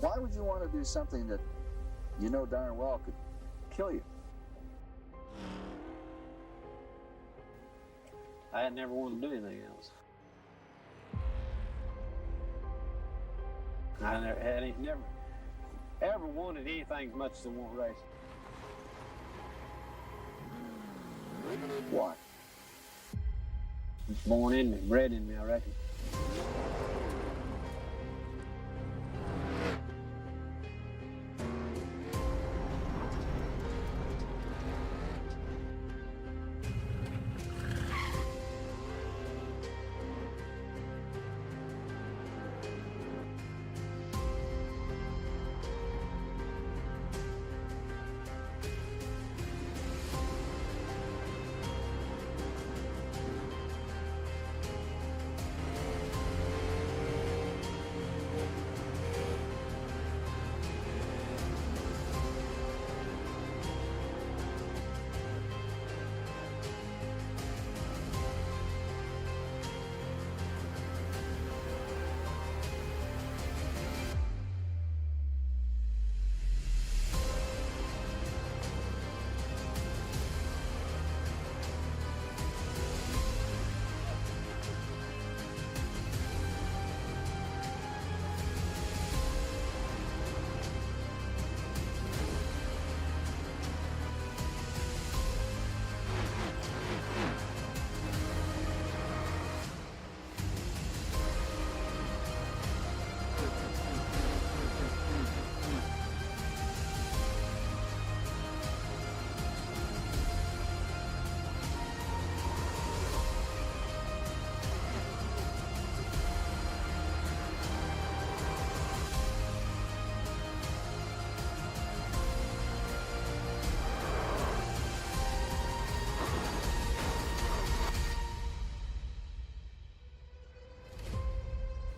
Why would you want to do something that you know darn well could kill you? I had never wanted to do anything else. I never ever wanted anything as much as I want racing. Why? It's born in me, bred in me, I reckon.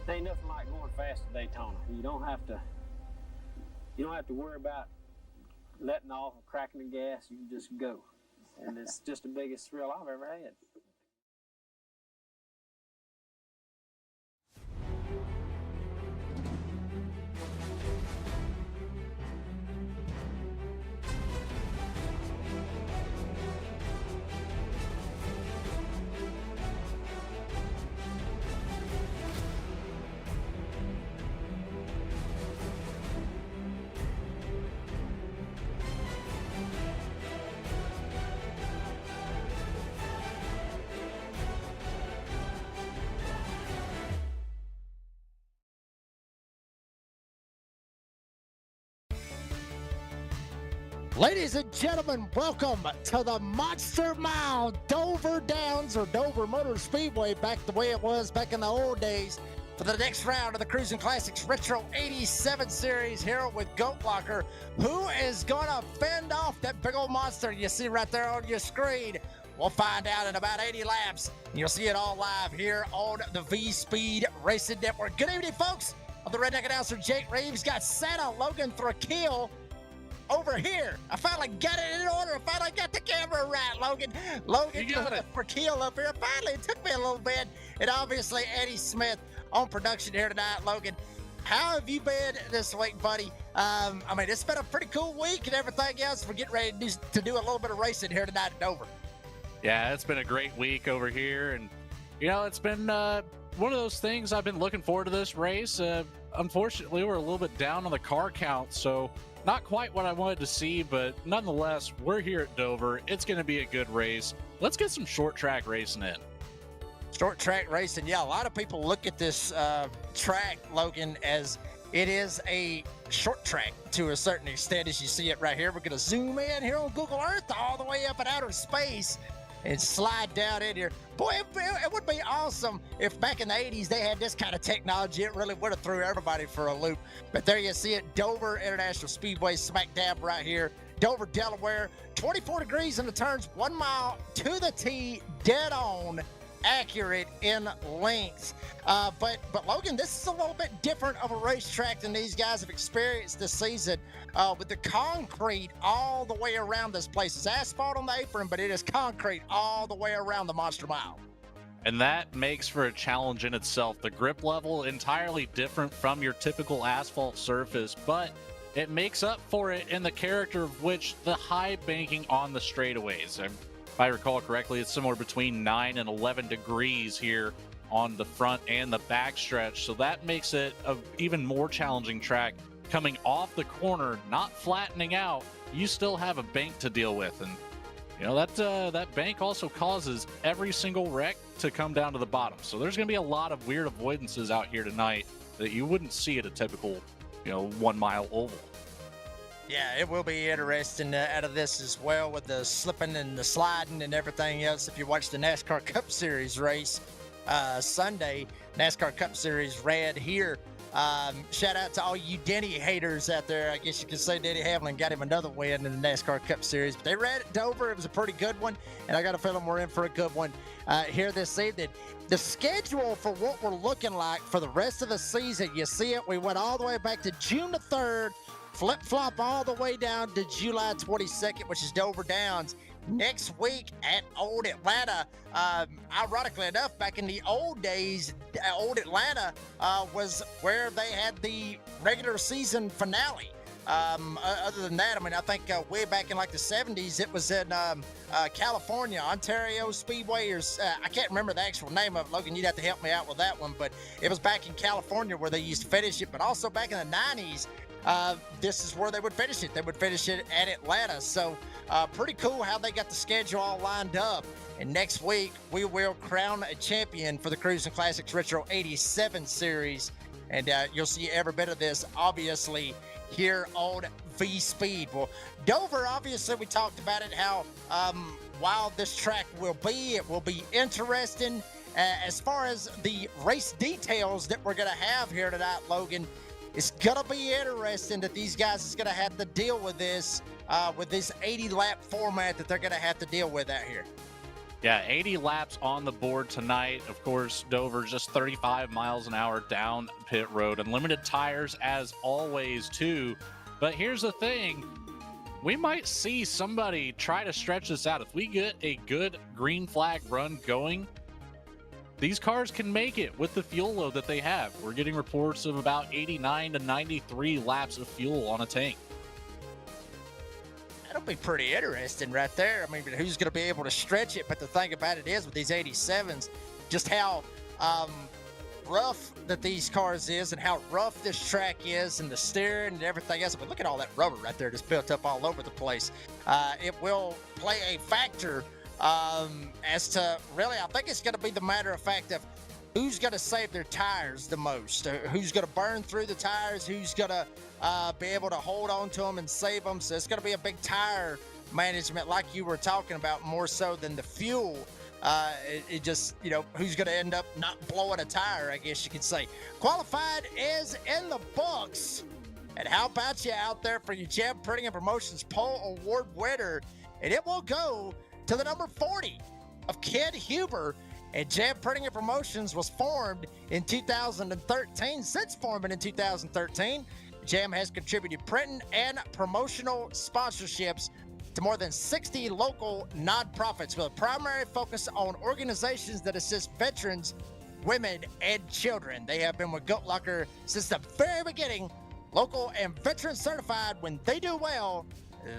Ain't nothing like going fast at Daytona. You don't have to worry about letting off or cracking the gas. You can just go. And it's just the biggest thrill I've ever had. Ladies and gentlemen, welcome to the Monster Mile Dover Downs or Dover Motor Speedway, back the way it was back in the old days, for the next round of the Cruisin Classics Retro 87 Series here with Goat Locker. Who is going to fend off that big old monster you see right there on your screen? We'll find out in about 80 laps. You'll see it all live here on the V-Speed Racing Network. Good evening, folks. I'm the Redneck Announcer, Jake Reeves. Got Santa Logan Thrakil over here. I finally got it in order. I finally got the camera right, Logan. Logan, you got it. For Keel up here. Finally, it took me a little bit. And obviously, Eddie Smith on production here tonight, Logan. How have you been this week, buddy? I mean, it's been a pretty cool week and everything else. We're getting ready to do a little bit of racing here tonight at Dover. Yeah, it's been a great week over here. And, you know, it's been one of those things. I've been looking forward to this race. Unfortunately, we're a little bit down on the car count, so not quite what I wanted to see, but nonetheless, we're here at Dover. It's going to be a good race. Let's get some short track racing in. Short track racing, yeah. A lot of people look at this track, Logan, as it is a short track to a certain extent, as you see it right here. We're going to zoom in here on Google Earth all the way up in outer space and slide down in here. Boy, it would be awesome if back in the 80s they had this kind of technology. It really would have threw everybody for a loop. But there you see it, Dover International Speedway, smack dab right here. Dover, Delaware, 24 degrees in the turns, 1 mile to the T, dead on, accurate in length. But Logan, this is a little bit different of a racetrack than these guys have experienced this season, with the concrete all the way around this place. It's asphalt on the apron, but it is concrete all the way around the Monster Mile. And that makes for a challenge in itself. The grip level entirely different from your typical asphalt surface, but it makes up for it in the character of which the high banking on the straightaways. And if I recall correctly, it's somewhere between 9 and 11 degrees here on the front and the back stretch. So that makes it an even more challenging track. Coming off the corner, not flattening out, you still have a bank to deal with. And you know, that bank also causes every single wreck to come down to the bottom. So there's going to be a lot of weird avoidances out here tonight that you wouldn't see at a typical, 1 mile oval. Yeah, it will be interesting out of this as well with the slipping and the sliding and everything else. If you watch the NASCAR Cup Series race Sunday, NASCAR Cup Series ran here. Shout out to all you Denny haters out there. I guess you could say Denny Hamlin got him another win in the NASCAR Cup Series. But they ran at Dover. It was a pretty good one, and I got a feeling we're in for a good one here this evening. The schedule for what we're looking like for the rest of the season, you see it. We went all the way back to June the 3rd, flip-flop all the way down to July 22nd, which is Dover Downs. Next week at Old Atlanta. Ironically enough, back in the old days, Old Atlanta was where they had the regular season finale. Other than that, I mean, I think way back in like the 70s, it was in California, Ontario Speedway, or I can't remember the actual name of it. Logan, you'd have to help me out with that one, but it was back in California where they used to finish it, but also back in the 90s, this is where they would finish it. They would finish it at Atlanta. So pretty cool how they got the schedule all lined up. And next week, we will crown a champion for the Cruisin Classics Retro 87 series. And you'll see every bit of this, obviously, here on V-Speed. Well, Dover, obviously, we talked about it, how wild this track will be. It will be interesting. As far as the race details that we're going to have here tonight, Logan, it's going to be interesting that these guys is going to have to deal with this 80-lap format that they're going to have to deal with out here. Yeah, 80 laps on the board tonight. Of course, Dover just 35 miles an hour down pit road. Unlimited tires as always, too. But here's the thing. We might see somebody try to stretch this out. If we get a good green flag run going, these cars can make it with the fuel load that they have. We're getting reports of about 89 to 93 laps of fuel on a tank. That'll be pretty interesting right there. I mean, who's going to be able to stretch it? But the thing about it is with these 87s, just how rough that these cars is and how rough this track is and the steering and everything else. But look at all that rubber right there just built up all over the place. It will play a factor as to really, I think it's going to be the matter of fact of who's going to save their tires the most, who's going to burn through the tires, who's going to be able to hold on to them and save them. So it's going to be a big tire management like you were talking about, more so than the fuel. It just, who's going to end up not blowing a tire, I guess you could say. Qualified is in the books. And how about you out there for your Jeb Printing and Promotions Pole Award winner? And it will go to the number 40 of Ken Huber. And Jeb Printing and Promotions was formed in 2013. Since forming in 2013, Jam has contributed printing and promotional sponsorships to more than 60 local nonprofits with a primary focus on organizations that assist veterans, women, and children. They have been with Goat Locker since the very beginning. Local and veteran certified. When they do well,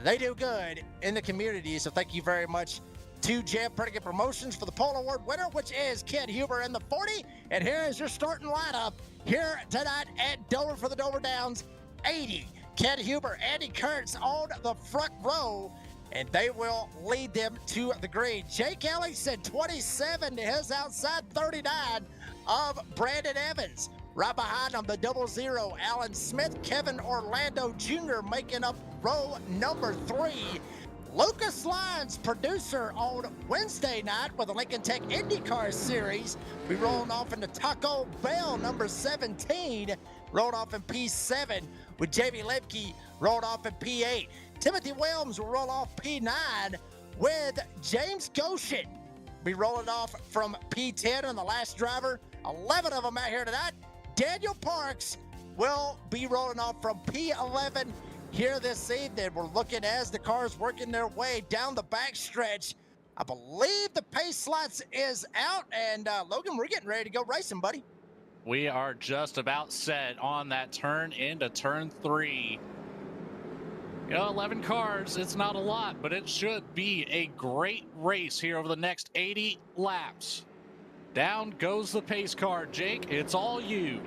they do good in the community. So thank you very much to Jam Printing and Promotions for the Pole Award winner, which is Ken Huber in the 40. And here is your starting lineup here tonight at Dover for the Dover Downs 80. Ken Huber, Andy Kurtz on the front row, and they will lead them to the green. Jake Ellingson, 27 to his outside 39 of Brandon Evans. Right behind him, the 00, Alan Smith, Kevin Orlando Jr. making up row number 3. Lucas Lyons, producer on Wednesday night with the Lincoln Tech IndyCar Series. We rolled off into Taco Bell, number 17, rolled off in P7 with Jamie Lemke, rolled off in P8. Timothy Williams will roll off P9 with James Goshen. Be rolling off from P10 on the last driver. 11 of them out here tonight. Daniel Parks will be rolling off from P11 here this evening. We're looking as the cars working their way down the backstretch I believe the pace lights is out, and Logan, we're getting ready to go racing, buddy. We are just about set on that turn into turn 3. 11 cars, it's not a lot, but it should be a great race here over the next 80 laps. Down goes the pace car. Jake, it's all you.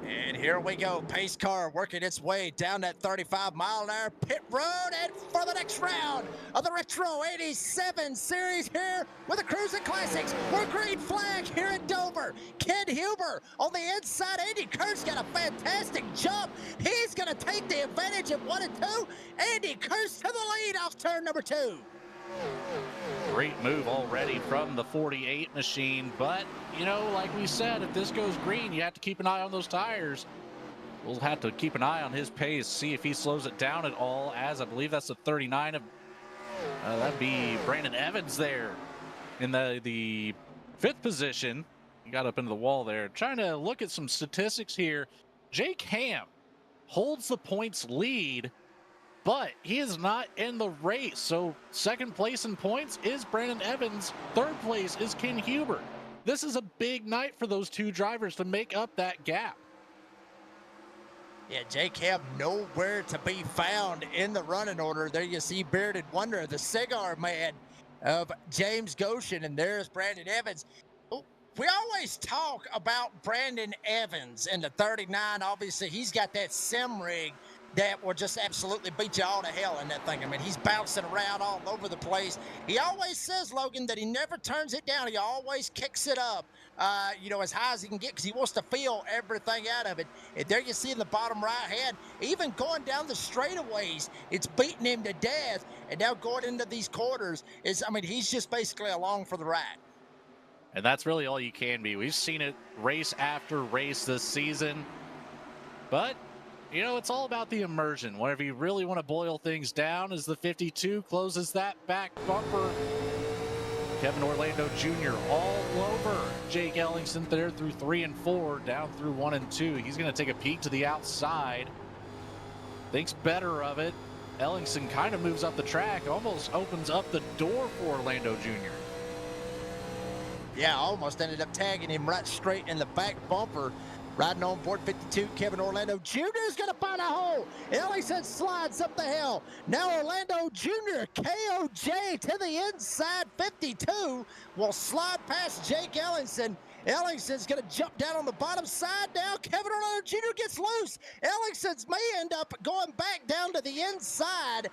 And here we go. Pace car working its way down that 35-mile-an-hour pit road, and for the next round of the Retro 87 series here with the Cruisin Classics. We're green flag here at Dover. Ken Huber on the inside. Andy Kurt's got a fantastic jump. He's going to take the advantage of 1 and 2. Andy Kurt's to the lead off turn number 2. Great move already from the 48 machine, but like we said, if this goes green, you have to keep an eye on those tires. We'll have to keep an eye on his pace, see if he slows it down at all, as I believe that's the 39 of that'd be Brandon Evans there in the 5th position. He got up into the wall there. Trying to look at some statistics here. Jake Ham holds the points lead, but he is not in the race. So 2nd place in points is Brandon Evans. 3rd place is Ken Huber. This is a big night for those 2 drivers to make up that gap. Yeah, Jake Ham nowhere to be found in the running order. There you see Bearded Wonder, the cigar man of James Goshen, and there's Brandon Evans. We always talk about Brandon Evans in the 39. Obviously, he's got that sim rig that will just absolutely beat you all to hell in that thing. I mean, he's bouncing around all over the place. He always says, Logan, that he never turns it down. He always kicks it up, as high as he can get, because he wants to feel everything out of it. And there you see in the bottom right hand, even going down the straightaways, it's beating him to death. And now going into these quarters, he's just basically along for the ride. And that's really all you can be. We've seen it race after race this season. But it's all about the immersion. Whenever you really want to boil things down, as the 52 closes that back bumper. Kevin Orlando Jr. all over Jake Ellingson there through 3 and 4, down through 1 and 2. He's going to take a peek to the outside. Thinks better of it. Ellingson kind of moves up the track, almost opens up the door for Orlando Jr. Yeah, almost ended up tagging him right straight in the back bumper. Riding on board 52, Kevin Orlando Jr. is going to find a hole. Ellingson slides up the hill. Now Orlando Jr., KOJ to the inside. 52 will slide past Jake Ellingson. Ellingson's going to jump down on the bottom side now. Kevin Orlando Jr. gets loose. Ellingson's may end up going back down to the inside.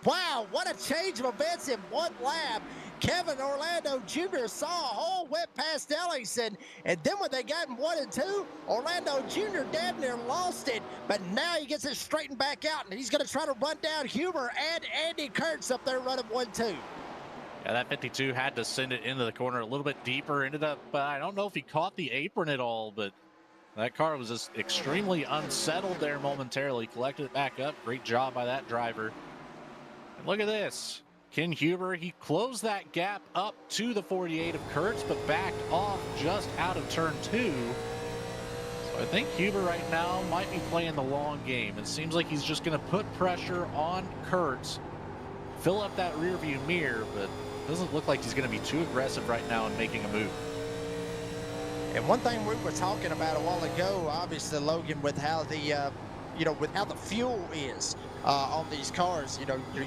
Wow, what a change of events in one lap. Kevin Orlando Jr. saw a hole, went past Ellingson, and then when they got in 1 and 2, Orlando Jr. damn near lost it, but now he gets it straightened back out, and he's going to try to run down Huber and Andy Kurtz up there running 1-2. Yeah, that 52 had to send it into the corner a little bit deeper. Ended up, I don't know if he caught the apron at all, but that car was just extremely unsettled there momentarily. Collected it back up. Great job by that driver. And look at this. Ken Huber, he closed that gap up to the 48 of Kurtz, but backed off just out of turn 2. So I think Huber right now might be playing the long game. It seems like he's just going to put pressure on Kurtz, fill up that rear view mirror, but doesn't look like he's going to be too aggressive right now in making a move. And one thing we were talking about a while ago, obviously, Logan, with how the with how the fuel is on these cars.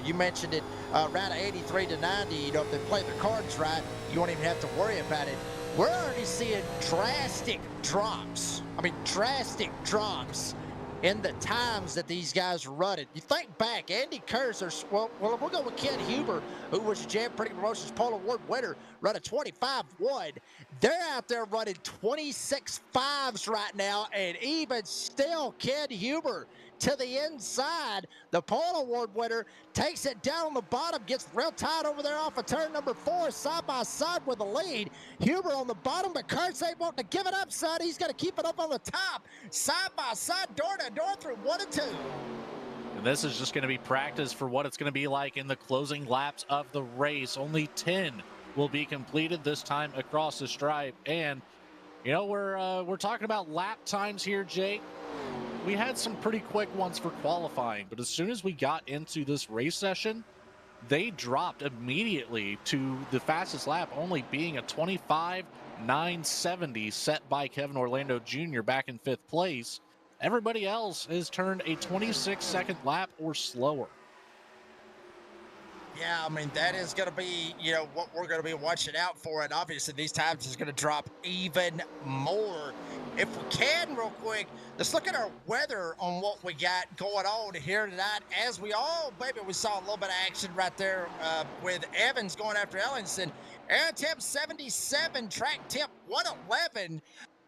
You mentioned it, around 83 to 90, if they play their cards right, you won't even have to worry about it. We're already seeing drastic drops. Drastic drops in the times that these guys are running. You think back, Andy Kurtz, we'll go with Ken Huber, who was a Jam Printing Promotions Pole Award winner, running 25-1. They're out there running 26-5s right now, and even still, Ken Huber to the inside. The Pole Award winner takes it down on the bottom, gets real tight over there off of turn number 4, side by side with the lead. Huber on the bottom, but Kurtz ain't wanting to give it up, son. He's going to keep it up on the top, side by side, door to door through 1 and 2. And this is just going to be practice for what it's going to be like in the closing laps of the race. Only 10 will be completed this time across the stripe. And, we're talking about lap times here, Jake. We had some pretty quick ones for qualifying, but as soon as we got into this race session, they dropped immediately to the fastest lap, only being a 25.970 set by Kevin Orlando Jr. back in 5th place. Everybody else has turned a 26-second lap or slower. Yeah, I mean, that is going to be, what we're going to be watching out for. And obviously, these times is going to drop even more. If we can, real quick, let's look at our weather on what we got going on here tonight. As we saw a little bit of action right there with Evans going after Ellingson. Air temp 77, track temp 111.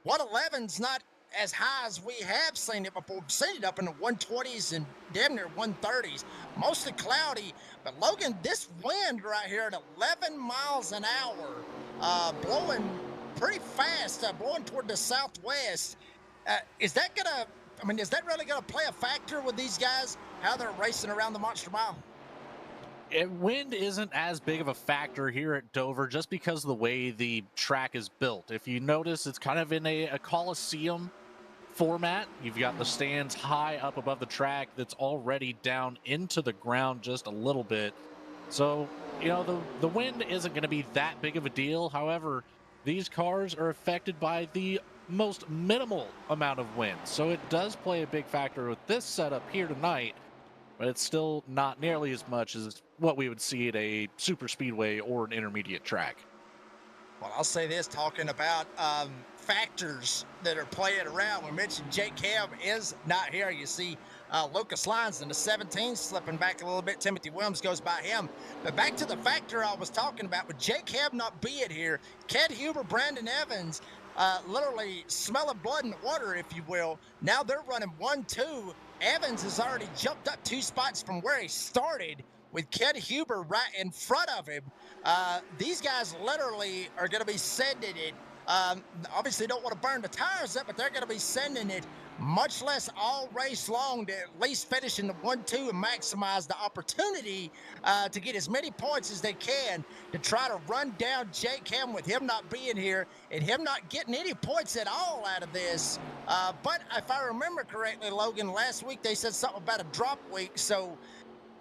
111's not as high as we have seen it before. We've seen it up in the 120s and damn near 130s. Mostly cloudy, but Logan, this wind right here at 11 miles an hour, blowing pretty fast, blowing toward the southwest. Is that really gonna play a factor with these guys, how they're racing around the Monster Mile? Wind isn't as big of a factor here at Dover just because of the way the track is built. If you notice, it's kind of in a Coliseum format. You've got the stands high up above the track that's already down into the ground just a little bit. So, the wind isn't going to be that big of a deal. However, these cars are affected by the most minimal amount of wind. So it does play a big factor with this setup here tonight, but it's still not nearly as much as what we would see at a super speedway or an intermediate track. Well, I'll say this, talking about factors that are playing around. We mentioned Jake Cam is not here. You see Lucas Lyons in the 17 slipping back a little bit. Timothy Williams goes by him. But back to the factor I was talking about with Jake Cam not being here, Ken Huber, Brandon Evans, literally smelling blood in the water, if you will. Now they're running 1-2. Evans has already jumped up 2 spots from where he started with Ken Huber right in front of him. These guys literally are going to be sending it. Obviously don't want to burn the tires up, but they're going to be sending it much less all race long to at least finish in the 1-2 and maximize the opportunity to get as many points as they can to try to run down Jake Ham with him not being here and him not getting any points at all out of this. But if I remember correctly, Logan, last week they said something about a drop week, so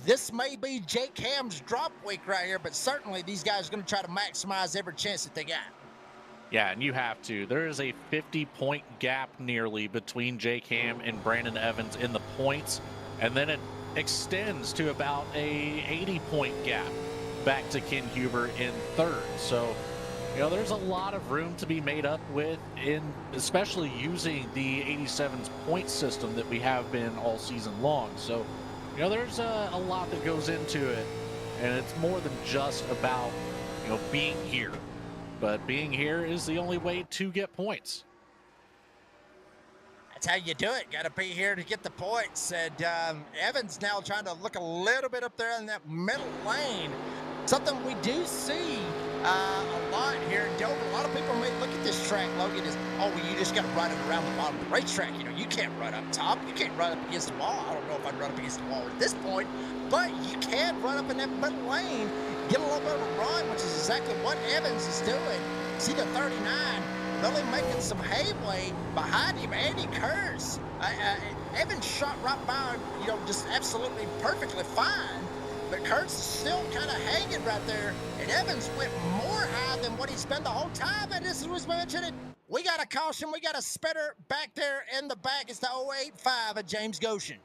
this may be Jake Ham's drop week right here, but certainly these guys are going to try to maximize every chance that they got. Yeah, and you have to. There is a 50-point gap nearly between Jake Ham and Brandon Evans in the points, and then it extends to about a 80-point gap back to Ken Huber in 3rd. So, there's a lot of room to be made up with, especially using the 87's point system that we have been all season long. So, there's a lot that goes into it, and it's more than just about, being here. But being here is the only way to get points. That's how you do it. Got to be here to get the points. And Evans now trying to look a little bit up there in that middle lane. Something we do see a lot here in Dover. A lot of people may look at this track, Logan, as, you just got to run it around the bottom of the racetrack. You can't run up top. You can't run up against the wall. I don't know if I'd run up against the wall at this point, but you can run up in that middle lane, get a little bit of a run, which is exactly what Evans is doing. See the 39 really making some headway behind him. Andy Kurz. Evans shot right by, just absolutely perfectly fine. But Kurtz is still kind of hanging right there. And Evans went more high than what he's been the whole time. And this was mentioned. We got a caution. We got a spinner back there in the back. It's the 085 of James Goshen.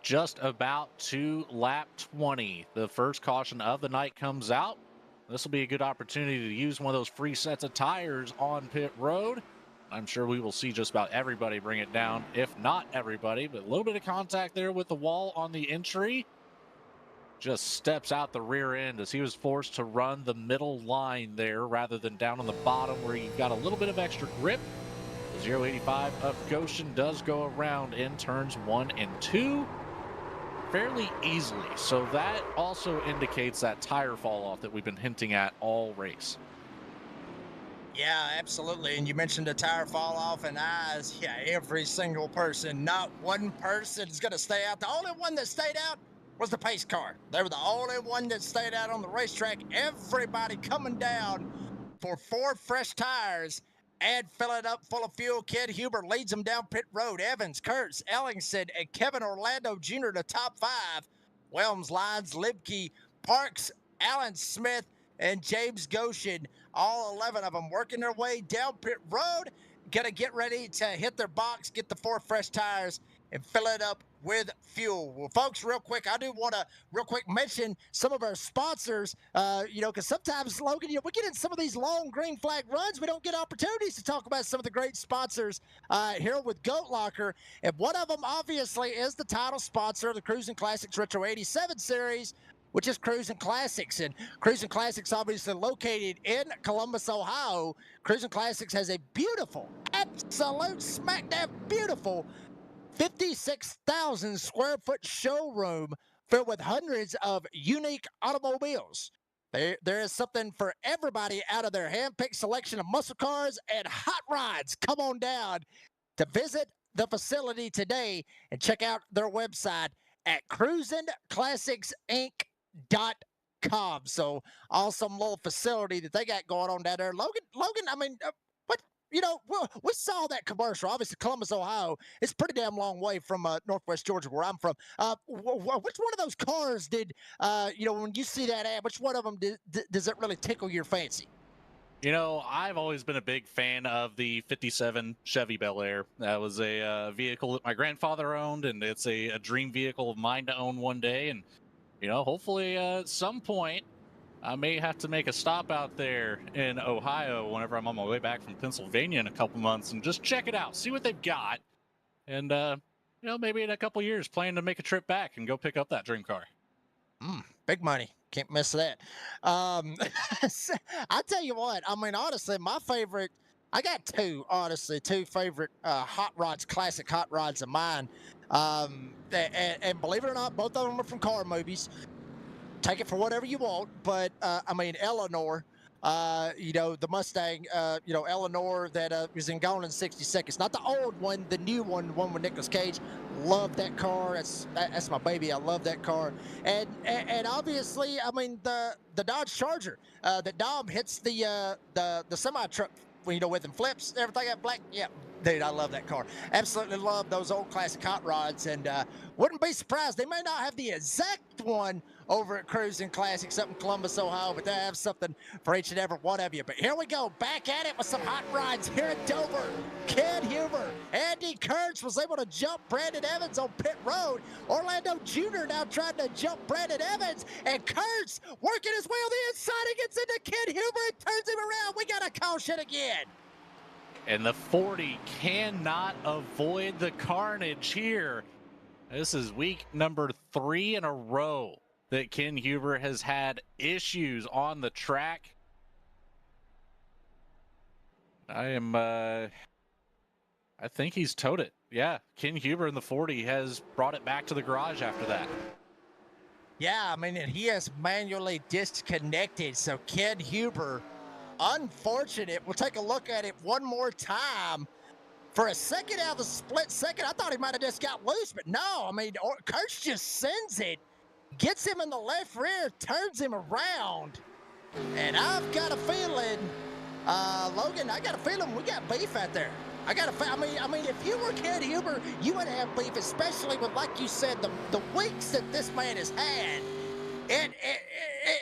Just about to lap 20. The first caution of the night comes out. This will be a good opportunity to use one of those free sets of tires on pit road. I'm sure we will see just about everybody bring it down, if not everybody, but a little bit of contact there with the wall on the entry. Just steps out the rear end as he was forced to run the middle line there rather than down on the bottom where you've got a little bit of extra grip. The 085 of Goshen does go around in turns 1 and 2 fairly easily. So that also indicates that tire fall off that we've been hinting at all race. Yeah, absolutely. And you mentioned the tire fall off and eyes. Yeah, every single person, not one person is going to stay out. The only one that stayed out was the pace car. They were the only one that stayed out on the racetrack. Everybody coming down for 4 fresh tires and filling up full of fuel. Ken Huber leads them down pit road. Evans, Kurtz, Ellingson, and Kevin Orlando Jr. the top 5. Wilms, Lyons, Libke, Parks, Alan Smith, and James Goshen. All 11 of them working their way down pit road. Going to get ready to hit their box, get the 4 fresh tires, and fill it up with fuel. Well, folks, real quick, I do want to mention some of our sponsors, because sometimes, Logan, we get in some of these long green flag runs. We don't get opportunities to talk about some of the great sponsors here with Goat Locker. And one of them, obviously, is the title sponsor of the Cruisin Classics Retro 87 series, which is Cruisin Classics. And Cruisin Classics, obviously located in Columbus, Ohio. Cruisin Classics has a beautiful, absolute smackdown beautiful 56,000 square foot showroom filled with hundreds of unique automobiles. There is something for everybody out of their hand-picked selection of muscle cars and hot rods. Come on down to visit the facility today and check out their website at cruisinclassicsinc.com. So awesome little facility that they got going on down there. Logan, I mean, we saw that commercial. Obviously, Columbus, Ohio, it's a pretty damn long way from Northwest Georgia, where I'm from. Which one of those cars did, when you see that ad, which one of them does it really tickle your fancy? I've always been a big fan of the 57 Chevy Bel Air. That was a vehicle that my grandfather owned, and it's a dream vehicle of mine to own one day. And, hopefully at some point, I may have to make a stop out there in Ohio whenever I'm on my way back from Pennsylvania in a couple months and just check it out, see what they've got. And, maybe in a couple years, plan to make a trip back and go pick up that dream car. Big money. Can't miss that. I tell you what, I mean, honestly, my favorite, I got two favorite classic hot rods of mine. And believe it or not, both of them are from car movies. Take it for whatever you want, but Eleanor, the Mustang, Eleanor that was in Gone in 60 Seconds, not the old one, the new one with Nicolas Cage. Love that car. That's my baby. I love that car. And obviously, I mean the Dodge Charger that Dom hits the semi truck, with and flips everything up black. Yeah. Dude, I love that car. Absolutely love those old classic hot rods, and wouldn't be surprised. They may not have the exact one over at Cruisin Classics up in Columbus, Ohio, but they have something for each and every one of you. But here we go, back at it with some hot rods here at Dover. Ken Huber, Andy Kurtz was able to jump Brandon Evans on pit road. Orlando Jr. now trying to jump Brandon Evans, and Kurtz working his way on the inside. He gets into Ken Huber and turns him around. We got a caution again. And the 40 cannot avoid the carnage here. This is week number 3 in a row that Ken Huber has had issues on the track. I think he's towed it. Yeah, Ken Huber in the 40 has brought it back to the garage after that. Yeah, I mean, and he has manually disconnected. So Ken Huber, unfortunate. We'll take a look at it one more time. For a second out of the split second, I thought he might have just got loose, but no. I mean, Kurtz just sends it, gets him in the left rear, turns him around. And I've got a feeling, Logan, I got a feeling we got beef out there. I mean, if you were Ken Huber, you would have beef, especially with, like you said, the weeks that this man has had.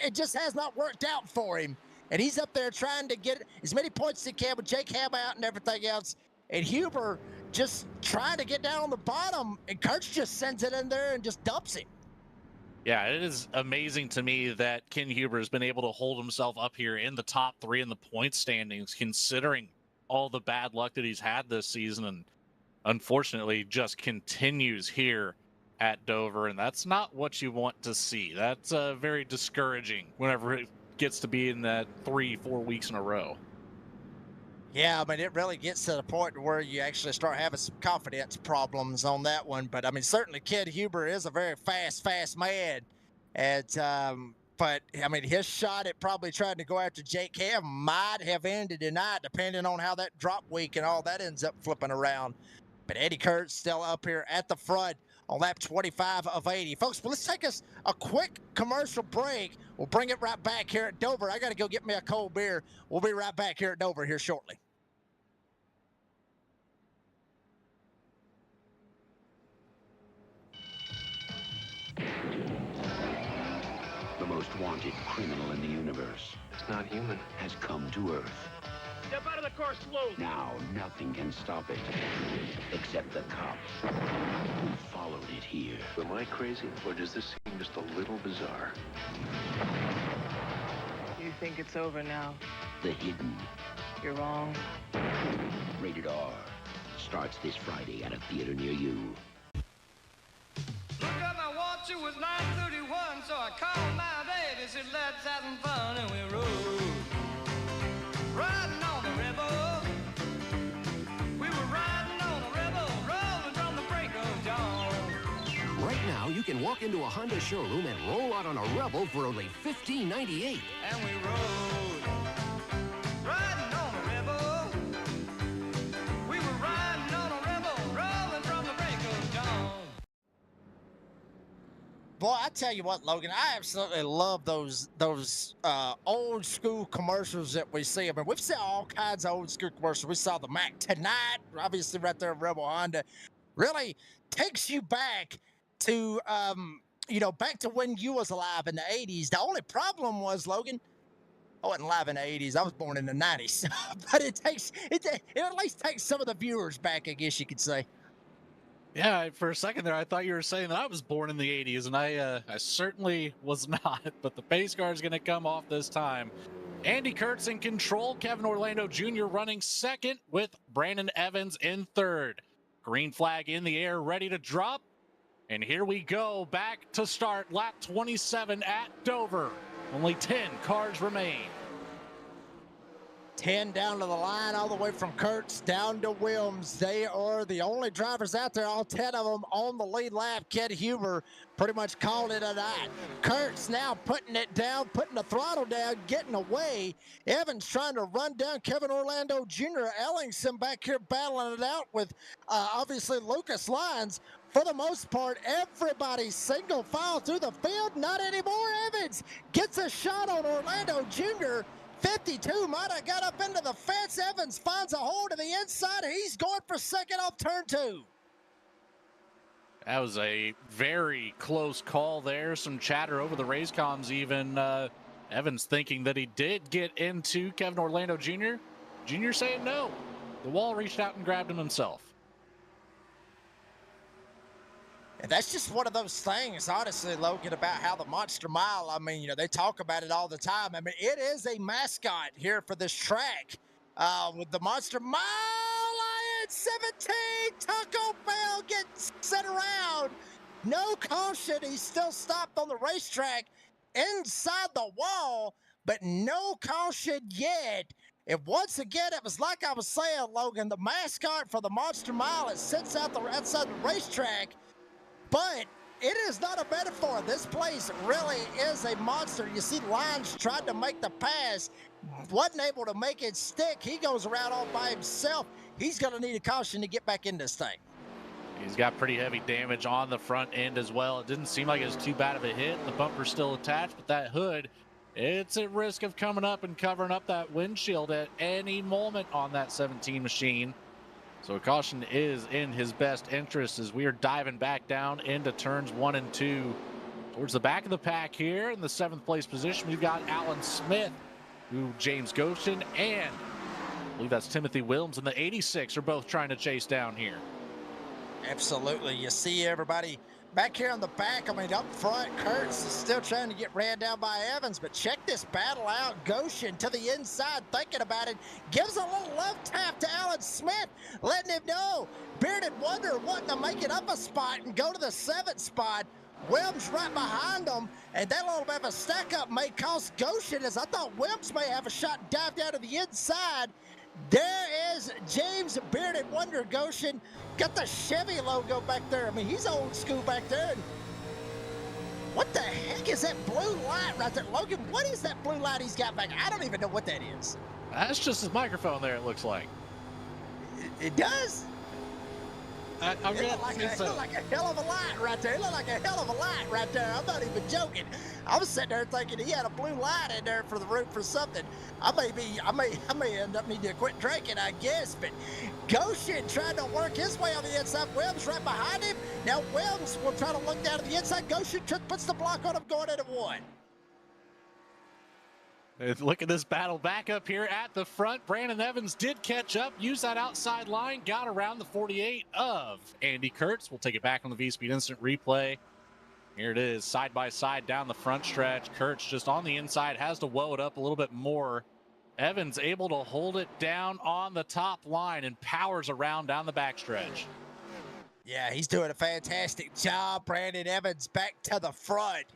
It just has not worked out for him. And he's up there trying to get as many points as he can with Jake Ham out and everything else. And Huber just trying to get down on the bottom, and Kurtz just sends it in there and just dumps him. Yeah, it is amazing to me that Ken Huber has been able to hold himself up here in the top 3 in the point standings, considering all the bad luck that he's had this season, and unfortunately just continues here at Dover. And that's not what you want to see. That's very discouraging whenever it gets to be in that 3-4 weeks in a row. Yeah, I mean, it really gets to the point where you actually start having some confidence problems on that one. But, I mean, certainly Ken Huber is a very fast man. And, but, I mean, his shot at probably trying to go after Jake Ham might have ended tonight, depending on how that drop week and all that ends up flipping around. But Eddie Kurtz still up here at the front on lap 25 of 80. Folks, well, let's take us a quick commercial break. We'll bring it right back here at Dover. I got to go get me a cold beer. We'll be right back here at Dover here shortly. most wanted criminal in the universe. It's not human. Has come to Earth. Step out of the car slowly. Now, nothing can stop it. Except the cops who followed it here. Am I crazy, or does this seem just a little bizarre? You think it's over now? The Hidden. You're wrong. Rated R. Starts this Friday at a theater near you. Look at my watch, it was 9:31, so I called my baby, said let's have some fun, and we rode. Riding on the rebel. We were riding on the rebel, rolling from the break of dawn. Right now, you can walk into a Honda showroom and roll out on a Rebel for only $15.98. And we rode. Riding on the rebel. We were riding on a rebel, rolling from the break of dawn. Boy, I tell you what, Logan, I absolutely love those old school commercials that we see. I mean, we've seen all kinds of old school commercials. We saw the Mac tonight, obviously right there, Rebel Honda. Really takes you back to, back to when you was alive in the 80s. The only problem was, Logan, I wasn't alive in the 80s. I was born in the 90s. But it at least takes some of the viewers back, I guess you could say. Yeah, for a second there, I thought you were saying that I was born in the 80s, and I certainly was not, but the pace car is going to come off this time. Andy Kurtz in control, Kevin Orlando Jr. running second with Brandon Evans in third. Green flag in the air, ready to drop. And here we go, back to start, lap 27 at Dover. Only 10 cars remain. 10 down to the line, all the way from Kurtz down to Wilms. They are the only drivers out there, all 10 of them on the lead lap. Ken Huber pretty much called it a night. Kurtz now putting it down, putting the throttle down, getting away. Evans trying to run down Kevin Orlando Jr. Ellingson back here battling it out with obviously Lucas Lyons. For the most part, everybody single file through the field. Not anymore. Evans gets a shot on Orlando Jr. 52 might have got up into the fence. Evans finds a hole to the inside. He's going for second off turn 2. That was a very close call there. Some chatter over the race comms even. Evans thinking that he did get into Kevin Orlando Jr. Jr. saying no. The wall reached out and grabbed him himself. And that's just one of those things, honestly, Logan, about how the Monster Mile, I mean, they talk about it all the time. I mean, it is a mascot here for this track with the Monster Mile. Lion 17, Taco Bell gets set around. No caution. He's still stopped on the racetrack inside the wall, but no caution yet. And once again, it was like I was saying, Logan, the mascot for the Monster Mile, it sits out outside the racetrack. But it is not a metaphor. This place really is a monster. You see Lyons tried to make the pass, wasn't able to make it stick. He goes around all by himself. He's going to need a caution to get back in this thing. He's got pretty heavy damage on the front end as well. It didn't seem like it was too bad of a hit. The bumper's still attached, but that hood, it's at risk of coming up and covering up that windshield at any moment on that 17 machine. So caution is in his best interest as we are diving back down into turns 1 and 2. Towards the back of the pack here in the 7th place position, we've got Alan Smith, who James Goshen and I believe that's Timothy Wilms in the 86 are both trying to chase down here. Absolutely. You see everybody back here on the back. I mean, up front, Kurtz is still trying to get ran down by Evans, but check this battle out. Goshen to the inside, thinking about it, gives a little love tap to Alan Smith, letting him know Bearded Wonder wanting to make it up a spot and go to the 7th spot. Wilms right behind him, and that little bit of a stack up may cost Goshen, as I thought Wilms may have a shot dive down to the inside. There is James Bearded Wonder Goshen. Got the Chevy logo back there. I mean, he's old school back there. And what the heck is that blue light right there? Logan, what is that blue light he's got back? I don't even know what that is. That's just his microphone there, it looks like. It does? I'm it looked like a hell of a light right there. It looked like a hell of a light right there. I'm not even joking. I was sitting there thinking he had a blue light in there for the roof or something. I may end up needing to quit drinking, I guess. But Goshen trying to work his way on the inside. Wilms right behind him. Now Wilms will try to look down to the inside. Goshen puts the block on him going into 1. Look at this battle back up here at the front. Brandon Evans did catch up, use that outside line, got around the 48 of Andy Kurtz. We'll take it back on the V-Speed Instant Replay. Here it is, side by side down the front stretch. Kurtz just on the inside, has to woe it up a little bit more. Evans able to hold it down on the top line and powers around down the backstretch. Yeah, he's doing a fantastic job. Brandon Evans back to the front.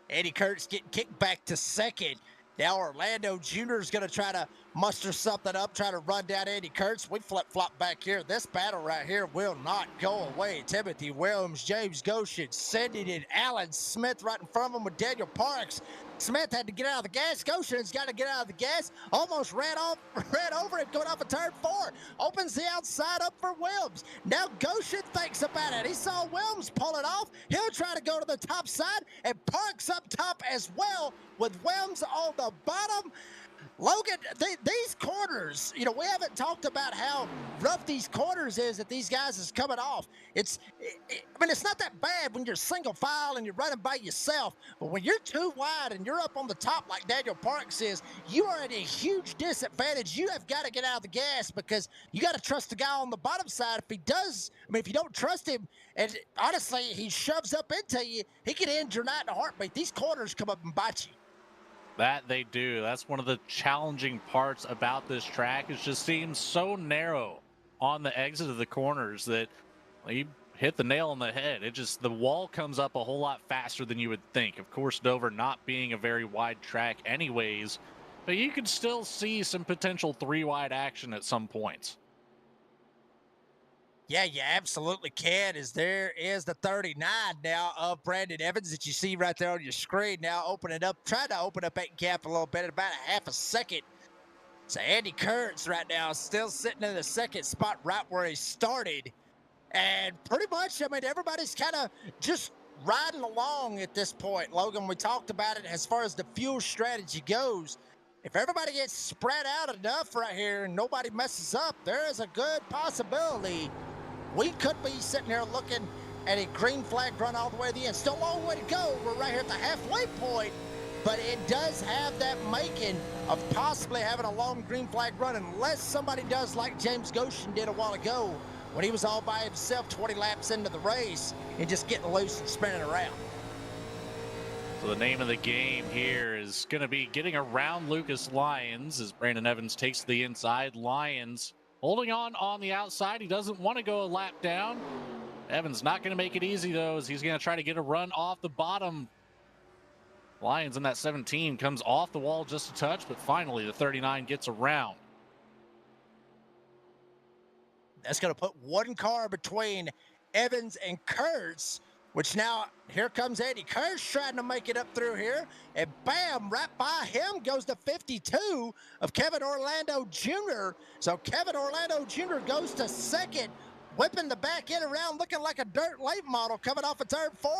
Andy Kurtz getting kicked back to second. Now Orlando Jr. is going to try to muster something up, try to run down Andy Kurtz. We flip-flop back here. This battle right here will not go away. Timothy Williams, James Goshen, sending it. Alan Smith right in front of him with Daniel Parks. Smith had to get out of the gas. Goshen's got to get out of the gas. Almost ran over it, going off a turn 4. Opens the outside up for Williams. Now Goshen thinks about it. He saw Williams pull it off. He'll try to go to the top side, and Parks up top as well with Williams on the bottom. Logan, these corners, you know, we haven't talked about how rough these corners is that these guys is coming off. I mean, it's not that bad when you're single file and you're running by yourself, but when you're too wide and you're up on the top like Daniel Parks is, you are at a huge disadvantage. You have got to get out of the gas because you got to trust the guy on the bottom side. If he does, I mean, if you don't trust him, and honestly, he shoves up into you, he can end your night in a heartbeat. These corners come up and bite you. That they do. That's one of the challenging parts about this track. It just seems so narrow on the exit of the corners that you hit the nail on the head. The wall comes up a whole lot faster than you would think. Of course, Dover not being a very wide track anyways, but you can still see some potential 3-wide action at some points. Yeah, you absolutely can. As there is the 39 now of Brandon Evans that you see right there on your screen. Now opening up, trying to open up that gap a little bit in about a half a second. So Andy Kurtz right now still sitting in the second spot right where he started. And pretty much, I mean, everybody's kind of just riding along at this point. Logan, we talked about it as far as the fuel strategy goes. If everybody gets spread out enough right here and nobody messes up, there is a good possibility we could be sitting here looking at a green flag run all the way to the end. Still a long way to go. We're right here at the halfway point, but it does have that making of possibly having a long green flag run unless somebody does like James Goshen did a while ago when he was all by himself 20 laps into the race and just getting loose and spinning around. So the name of the game here is going to be getting around Lucas Lyons as Brandon Evans takes the inside. Lyons holding on the outside. He doesn't want to go a lap down. Evans not going to make it easy, though, as he's going to try to get a run off the bottom. Lyons in that 17 comes off the wall just a touch, but finally the 39 gets around. That's going to put one car between Evans and Kurtz, which now here comes Andy Kurtz trying to make it up through here. And bam, right by him goes the 52 of Kevin Orlando Jr. So Kevin Orlando Jr. goes to second, whipping the back end around, looking like a dirt late model coming off of turn 4.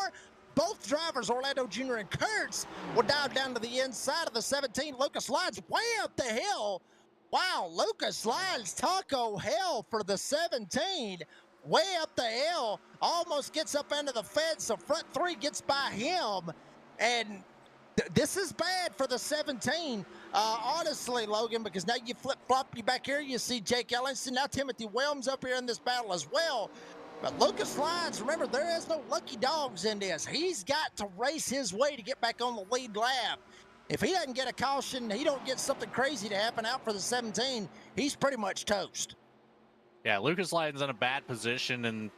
Both drivers, Orlando Jr. and Kurtz, will dive down to the inside of the 17. Lucas Lyons way up the hill. Wow, Lucas Lyons taco hell for the 17. Way up the hill, almost gets up into the fence, so front 3 gets by him, and this is bad for the 17, honestly, Logan, because now you flip-flop, you back here, you see Jake Ellingson, now Timothy Williams up here in this battle as well, but Lucas Lyons, remember, there is no lucky dogs in this. He's got to race his way to get back on the lead lap. If he doesn't get a caution, he don't get something crazy to happen out for the 17, he's pretty much toast. Yeah, Lucas Lyons in a bad position, and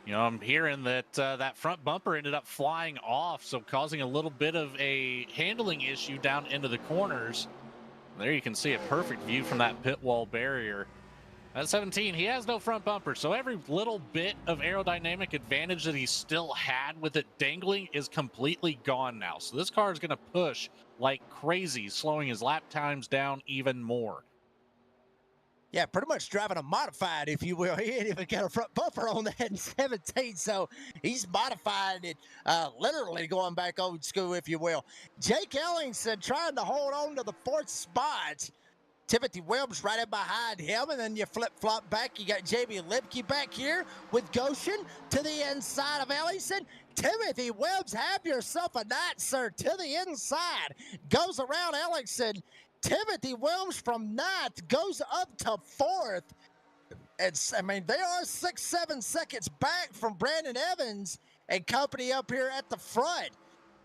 you know, I'm hearing that that front bumper ended up flying off, so causing a little bit of a handling issue down into the corners. There you can see a perfect view from that pit wall barrier. At 17, he has no front bumper, so every little bit of aerodynamic advantage that he still had with it dangling is completely gone now. So this car is going to push like crazy, slowing his lap times down even more. Yeah, pretty much driving a modified, if you will. He ain't even got a front bumper on that in 17, so he's modifying it, literally going back old school, if you will. Jake Ellingson trying to hold on to the 4th spot. Timothy Williams right in behind him, and then you flip-flop back. You got Jamie Lipke back here with Goshen to the inside of Ellingson. Timothy Williams, have yourself a night, sir, to the inside. Goes around Ellingson. Timothy Williams from ninth goes up to fourth. They are 6-7 seconds back from Brandon Evans and company up here at the front.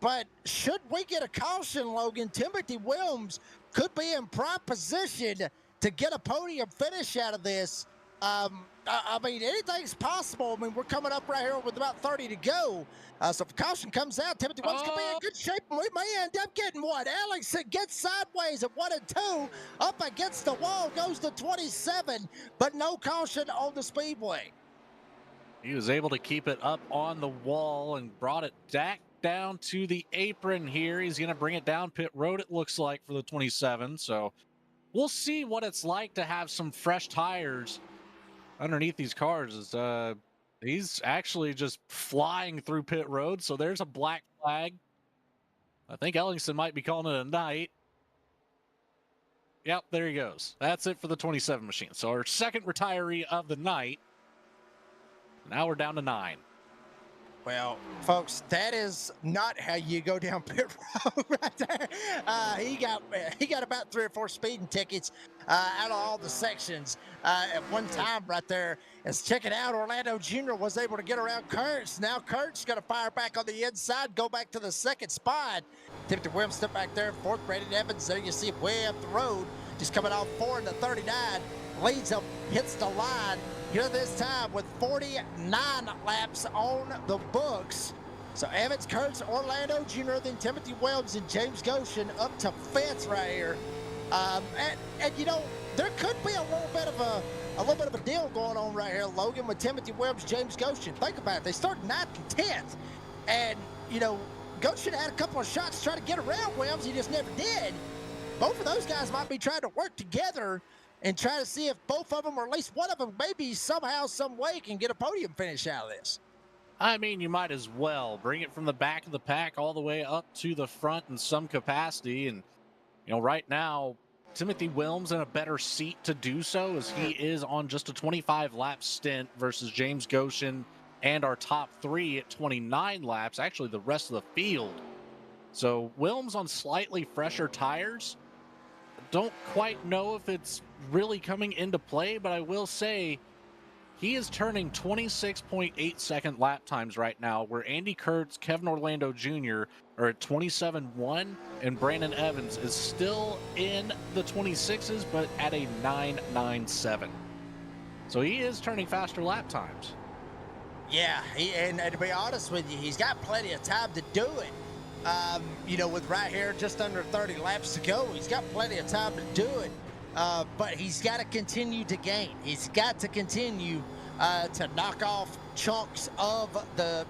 But should we get a caution, Logan, Timothy Williams could be in prime position to get a podium finish out of this. Anything's possible. We're coming up right here with about 30 to go. So if caution comes out, Timothy Williams could be in good shape, and we may end up getting one. Alex gets sideways at 1 and 2. Up against the wall goes to 27, but no caution on the speedway. He was able to keep it up on the wall and brought it back down to the apron here. He's going to bring it down pit road, it looks like, for the 27. So we'll see what it's like to have some fresh tires underneath these cars. He's actually just flying through pit road. So there's a black flag. I think Ellingson might be calling it a night. Yep, there he goes. That's it for the 27 machine. So our second retiree of the night. Now we're down to 9. Well, folks, that is not how you go down pit road right there. He got about 3 or 4 speeding tickets out of all the sections at one time right there. As check it out, Orlando Jr. was able to get around Kurtz. Now Kurtz going to fire back on the inside, go back to the second spot. Timothy Williams step back there in fourth. Brandon Evans, there you see him way up the road, just coming off 4 into 39. Leads up, hits the line here this time with 49 laps on the books. So Evans, Kurtz, Orlando Jr., then Timothy Williams and James Goshen up to 5th right here. There could be a little bit of a deal going on right here, Logan, with Timothy Williams, James Goshen. Think about it. They started 9th and 10th. And, Goshen had a couple of shots to try to get around Williams. He just never did. Both of those guys might be trying to work together and try to see if both of them, or at least one of them, maybe somehow, some way can get a podium finish out of this. You might as well bring it from the back of the pack all the way up to the front in some capacity. And, right now, Timothy Williams in a better seat to do so, as he is on just a 25-lap stint versus James Goshen and our top 3 at 29 laps, actually the rest of the field. So Williams on slightly fresher tires. Don't quite know if it's really coming into play, but I will say he is turning 26.8 second lap times right now, where Andy Kurtz, Kevin Orlando Jr. are at 27.1, and Brandon Evans is still in the 26s, but at a 9.97. So he is turning faster lap times. Yeah, and to be honest with you, he's got plenty of time to do it. With right here just under 30 laps to go, he's got plenty of time to do it. But he's got to continue to gain. He's got to continue to knock off chunks of the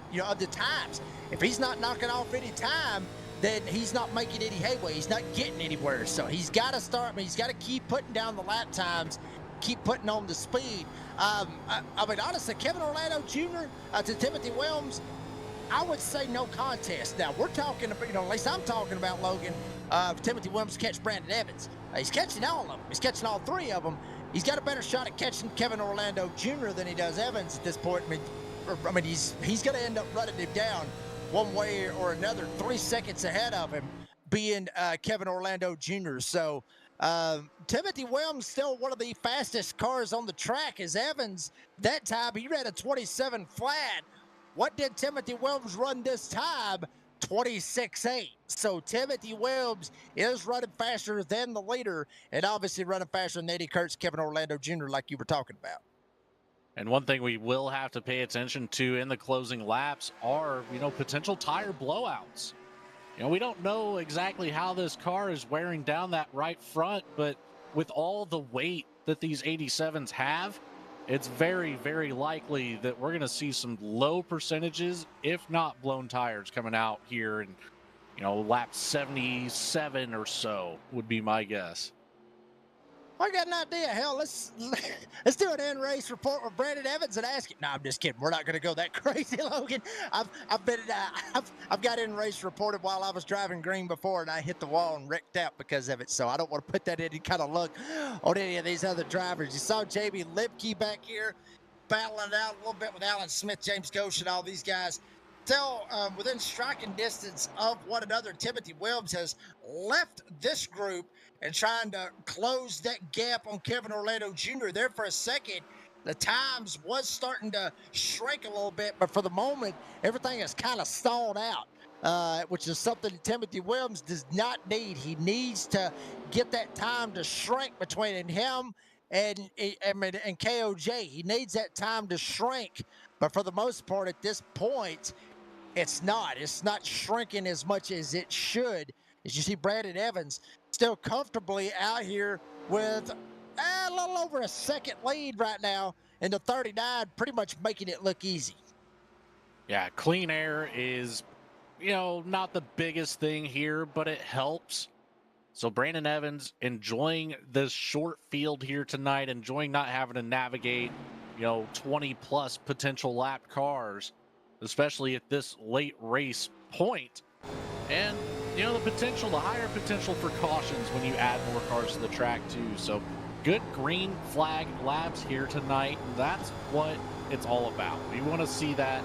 times. If he's not knocking off any time, then he's not making any headway. He's not getting anywhere. So he's got to start. He's got to keep putting down the lap times, keep putting on the speed. Honestly, Kevin Orlando Jr. To Timothy Williams, I would say no contest. Now, we're talking about, at least I'm talking about, Logan, Timothy Williams catch Brandon Evans. He's catching all of them. He's catching all 3 of them. He's got a better shot at catching Kevin Orlando Jr. than he does Evans at this point. He's going to end up running him down one way or another, 3 seconds ahead of him, being Kevin Orlando Jr. So Timothy Williams still one of the fastest cars on the track as Evans. That time he ran a 27 flat. What did Timothy Williams run this time? 26.8. So Timothy Williams is running faster than the leader, and obviously running faster than Eddie Kurtz, Kevin Orlando Jr., like you were talking about. And one thing we will have to pay attention to in the closing laps are, potential tire blowouts. We don't know exactly how this car is wearing down that right front, but with all the weight that these 87s have, it's very, very likely that we're going to see some low percentages, if not blown tires, coming out here in, lap 77 or so would be my guess. I got an idea. Hell, let's do an end race report with Brandon Evans and ask it. No, I'm just kidding. We're not going to go that crazy, Logan. I've got end race reported while I was driving green before, and I hit the wall and wrecked out because of it. So I don't want to put that any kind of luck on any of these other drivers. You saw Jamie Lipke back here battling it out a little bit with Alan Smith, James Goshen, all these guys. still within striking distance of one another. Timothy Williams has left this group and trying to close that gap on Kevin Orlando Jr. There for a second, the times was starting to shrink a little bit, but for the moment, everything is kind of stalled out, which is something that Timothy Williams does not need. He needs to get that time to shrink between him and KOJ. He needs that time to shrink, but for the most part, at this point, it's not. It's not shrinking as much as it should. As you see, Brandon Evans still comfortably out here with a little over a second lead right now in the 39, pretty much making it look easy. Yeah, clean air is, not the biggest thing here, but it helps. So Brandon Evans enjoying this short field here tonight, enjoying not having to navigate, 20 plus potential lap cars, especially at this late race point. And, the higher potential for cautions when you add more cars to the track too. So good green flag laps here tonight. That's what it's all about. We want to see that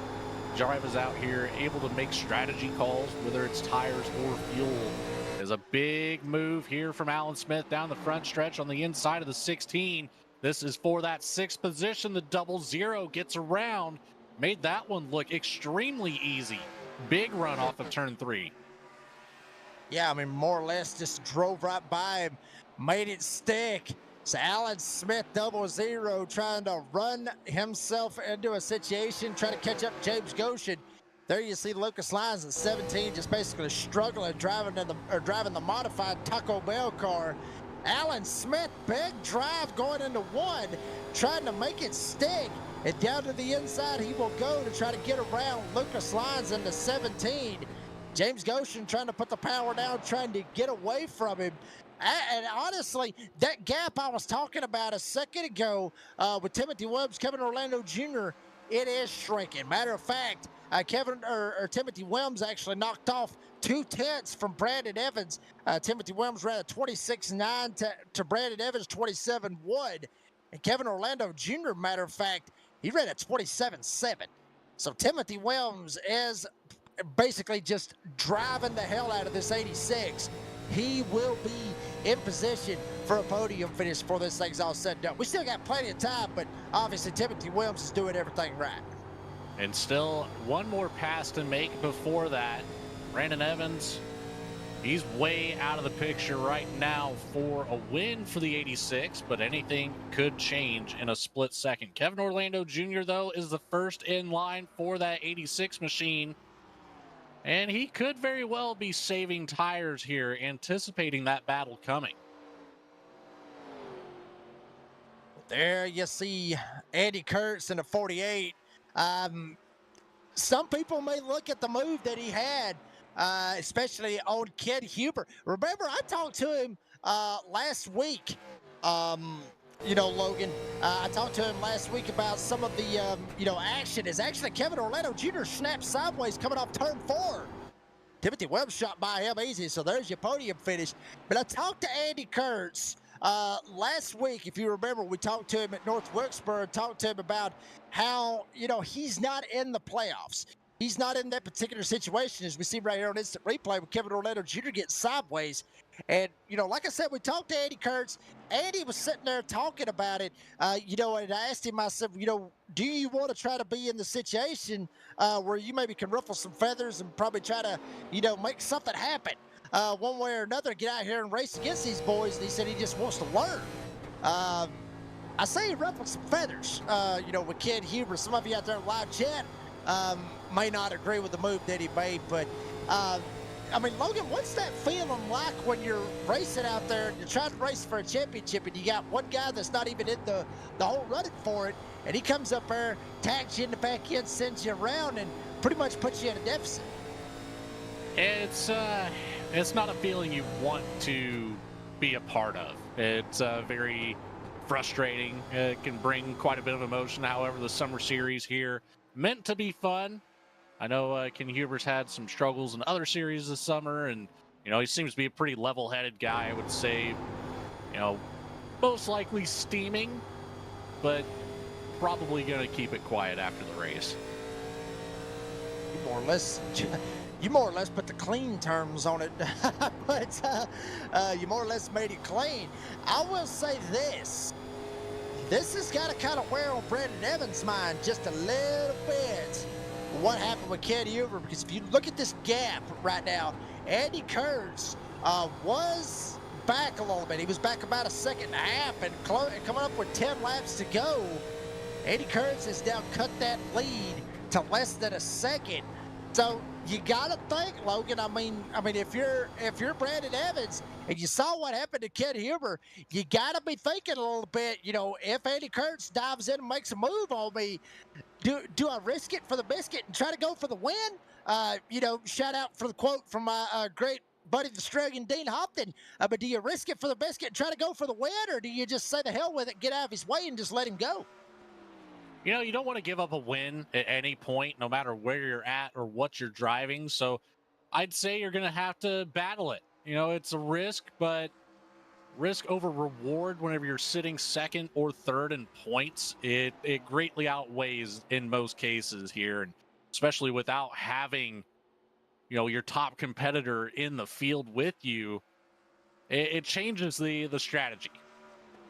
drivers out here able to make strategy calls, whether it's tires or fuel. There's a big move here from Alan Smith down the front stretch on the inside of the 16. This is for that 6th position. The 00 gets around, made that one look extremely easy. Big run off of turn 3. Yeah, I mean, more or less just drove right by him, made it stick. So Alan Smith 00 trying to run himself into a situation, trying to catch up James Goshen. There you see Lucas Lyons at 17 just basically struggling driving the modified Taco Bell car. Alan Smith, big drive going into 1, trying to make it stick. And down to the inside he will go to try to get around Lucas Lyons into 17. James Goshen trying to put the power down, trying to get away from him. And honestly, that gap I was talking about a second ago with Timothy Williams, Kevin Orlando Jr., it is shrinking. Matter of fact, Timothy Williams actually knocked off 2/10 from Brandon Evans. Timothy Williams ran a 26.9 to Brandon Evans 27.1. And Kevin Orlando Jr., matter of fact, he ran a 27.7. So Timothy Williams is basically just driving the hell out of this 86. He will be in position for a podium finish before this thing's all said and done. We still got plenty of time, but obviously Timothy Williams is doing everything right. And still one more pass to make before that. Brandon Evans, he's way out of the picture right now for a win for the 86, but anything could change in a split second. Kevin Orlando Jr., though, is the first in line for that 86 machine. And he could very well be saving tires here, anticipating that battle coming. There you see Andy Kurtz in the 48. Some people may look at the move that he had, especially on Ken Huber. Remember, I talked to him last week. Logan, I talked to him last week about some of the, action. Is actually Kevin Orlando Jr. snapped sideways coming off turn 4. Timothy Webb shot by him easy, so there's your podium finish. But I talked to Andy Kurtz last week. If you remember, we talked to him at North Wilkesboro, talked to him about how, he's not in the playoffs. He's not in that particular situation, as we see right here on instant replay with Kevin Orlando Jr. getting sideways. And, like I said, we talked to Andy Kurtz. Andy was sitting there talking about it, and I asked him, I said, do you want to try to be in the situation where you maybe can ruffle some feathers and probably try to, make something happen one way or another, get out here and race against these boys? And he said he just wants to learn. I say he ruffled some feathers, with Ken Huber. Some of you out there in live chat may not agree with the move that he made, but Logan, what's that feeling like when you're racing out there and you're trying to race for a championship and you got one guy that's not even in the whole running for it, and he comes up there, tags you in the back end, sends you around, and pretty much puts you at a deficit? It's not a feeling you want to be a part of. It's very frustrating. It can bring quite a bit of emotion. However, the summer series here meant to be fun. I know Ken Huber's had some struggles in other series this summer, and, he seems to be a pretty level-headed guy, I would say. Most likely steaming, but probably going to keep it quiet after the race. You more or less put the clean terms on it, but you more or less made it clean. I will say this. This has got to kind of wear on Brandon Evans' mind just a little bit. What happened with Ken Huber? Because if you look at this gap right now, Andy Kurtz was back a little bit. He was back about a second and a half, and coming up with 10 laps to go, Andy Kurtz has now cut that lead to less than a second. So you gotta think, Logan. I mean, if you're Brandon Evans and you saw what happened to Ken Huber, you gotta be thinking a little bit. You know, if Andy Kurtz dives in and makes a move on me, do I risk it for the biscuit and try to go for the win? Shout out for the quote from my great buddy, the Australian Dean Hopton. But do you risk it for the biscuit and try to go for the win, or do you just say the hell with it, get out of his way, and just let him go? You know, you don't want to give up a win at any point, no matter where you're at or what you're driving. So I'd say you're going to have to battle it. You know, it's a risk, but risk over reward whenever you're sitting second or third in points, it greatly outweighs in most cases here. And especially without having, you know, your top competitor in the field with you, it changes the strategy.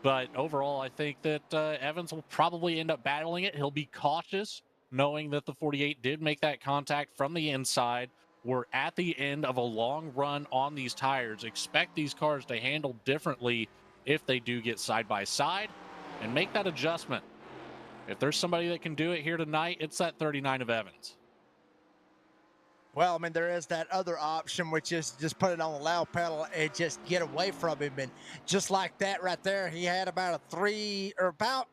But overall, I think that Evans will probably end up battling it. He'll be cautious, knowing that the 48 did make that contact from the inside. We're at the end of a long run on these tires. Expect these cars to handle differently if they do get side by side, and make that adjustment. If there's somebody that can do it here tonight, it's that 39 of Evans. Well, I mean, there is that other option, which is just put it on the loud pedal and just get away from him. And just like that right there, he had about about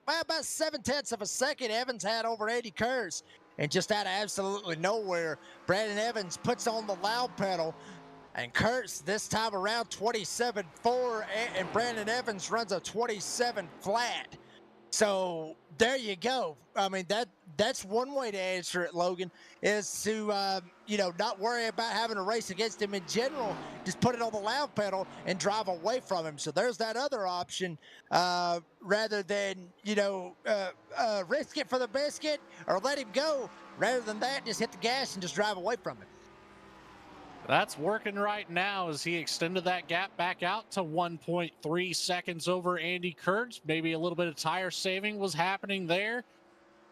7/10 of a second Evans had over Andy Kurtz. And just out of absolutely nowhere, Brandon Evans puts on the loud pedal, and Kurtz this time around 27.4, and Brandon Evans runs a 27 flat. So there you go. I mean, that's one way to answer it, Logan, is to, not worry about having a race against him in general. Just put it on the loud pedal and drive away from him. So there's that other option, rather than, risk it for the biscuit or let him go. Rather than that, just hit the gas and just drive away from him. That's working right now as he extended that gap back out to 1.3 seconds over Andy Kurtz. Maybe a little bit of tire saving was happening there.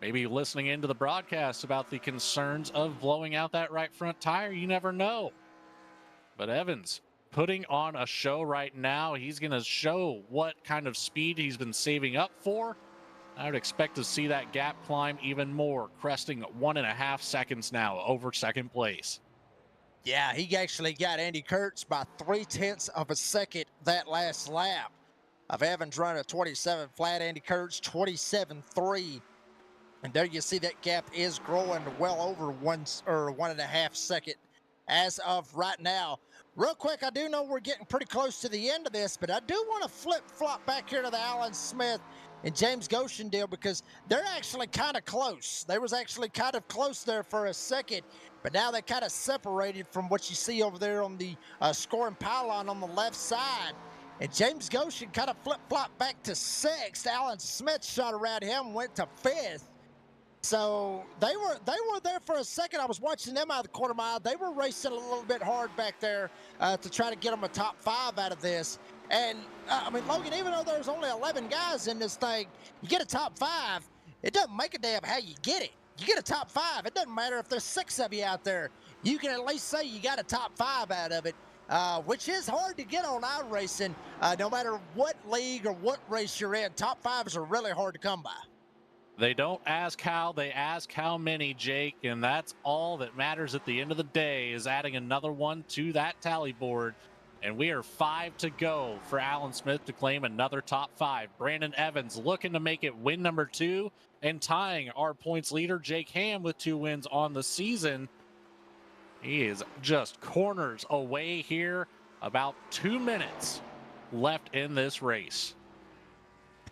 Maybe listening into the broadcast about the concerns of blowing out that right front tire. You never know. But Evans putting on a show right now. He's going to show what kind of speed he's been saving up for. I would expect to see that gap climb even more, cresting 1.5 seconds now over second place. Yeah, he actually got Andy Kurtz by 0.3 of a second that last lap of Evans running a 27 flat, Andy Kurtz 27.3. And there you see that gap is growing well over 1.5 second as of right now. Real quick, I do know we're getting pretty close to the end of this, but I do want to flip-flop back here to the Alan Smith and James Goshen deal, because they're actually kind of close. They was actually kind of close there for a second, but now they kind of separated from what you see over there on the scoring pylon on the left side. And James Goshen kind of flip-flopped back to sixth. Alan Smith shot around him, went to fifth. So they were there for a second. I was watching them out of the quarter mile. They were racing a little bit hard back there to try to get them a top 5 out of this. And, Logan, even though there's only 11 guys in this thing, you get a top 5, it doesn't make a damn how you get it. You get a top 5. It doesn't matter if there's 6 of you out there. You can at least say you got a top 5 out of it, which is hard to get on iRacing. No matter what league or what race you're in, top 5s are really hard to come by. They don't ask how, they ask how many, Jake, and that's all that matters at the end of the day, is adding another one to that tally board. And we are 5 to go for Alan Smith to claim another top 5. Brandon Evans looking to make it win number 2 and tying our points leader, Jake Ham, with 2 wins on the season. He is just corners away here. About 2 minutes left in this race.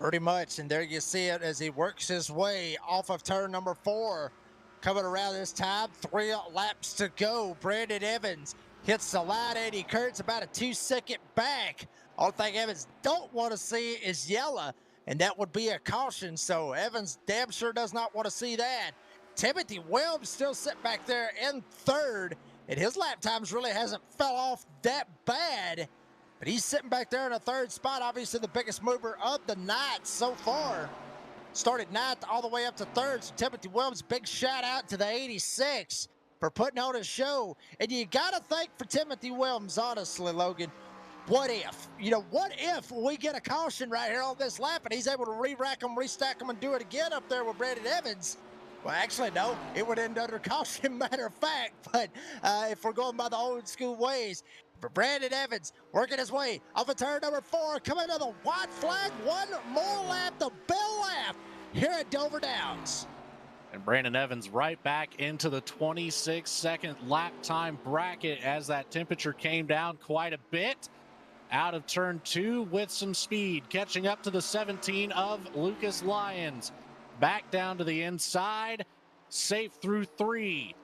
Pretty much, and there you see it as he works his way off of turn number 4. Coming around this time, 3 laps to go. Brandon Evans hits the line. Andy Kurtz about a 2-second back. Only thing Evans don't want to see is yellow, and that would be a caution. So Evans damn sure does not want to see that. Timothy Williams still sitting back there in third, and his lap times really hasn't fell off that bad, but he's sitting back there in a third spot, obviously the biggest mover of the night so far. Started ninth all the way up to third, so Timothy Williams, big shout out to the 86 for putting on a show. And you got to thank for Timothy Williams, honestly, Logan. What if? What if we get a caution right here on this lap and he's able to re-rack them, restack them, and do it again up there with Brandon Evans? Well, actually, no, it would end under caution, matter of fact. But if we're going by the old school ways, for Brandon Evans, working his way off of turn number 4, coming to the white flag, one more lap, the bell lap here at Dover Downs. And Brandon Evans right back into the 26-second lap time bracket as that temperature came down quite a bit. Out of turn 2 with some speed, catching up to the 17 of Lucas Lyons. Back down to the inside, safe through 3,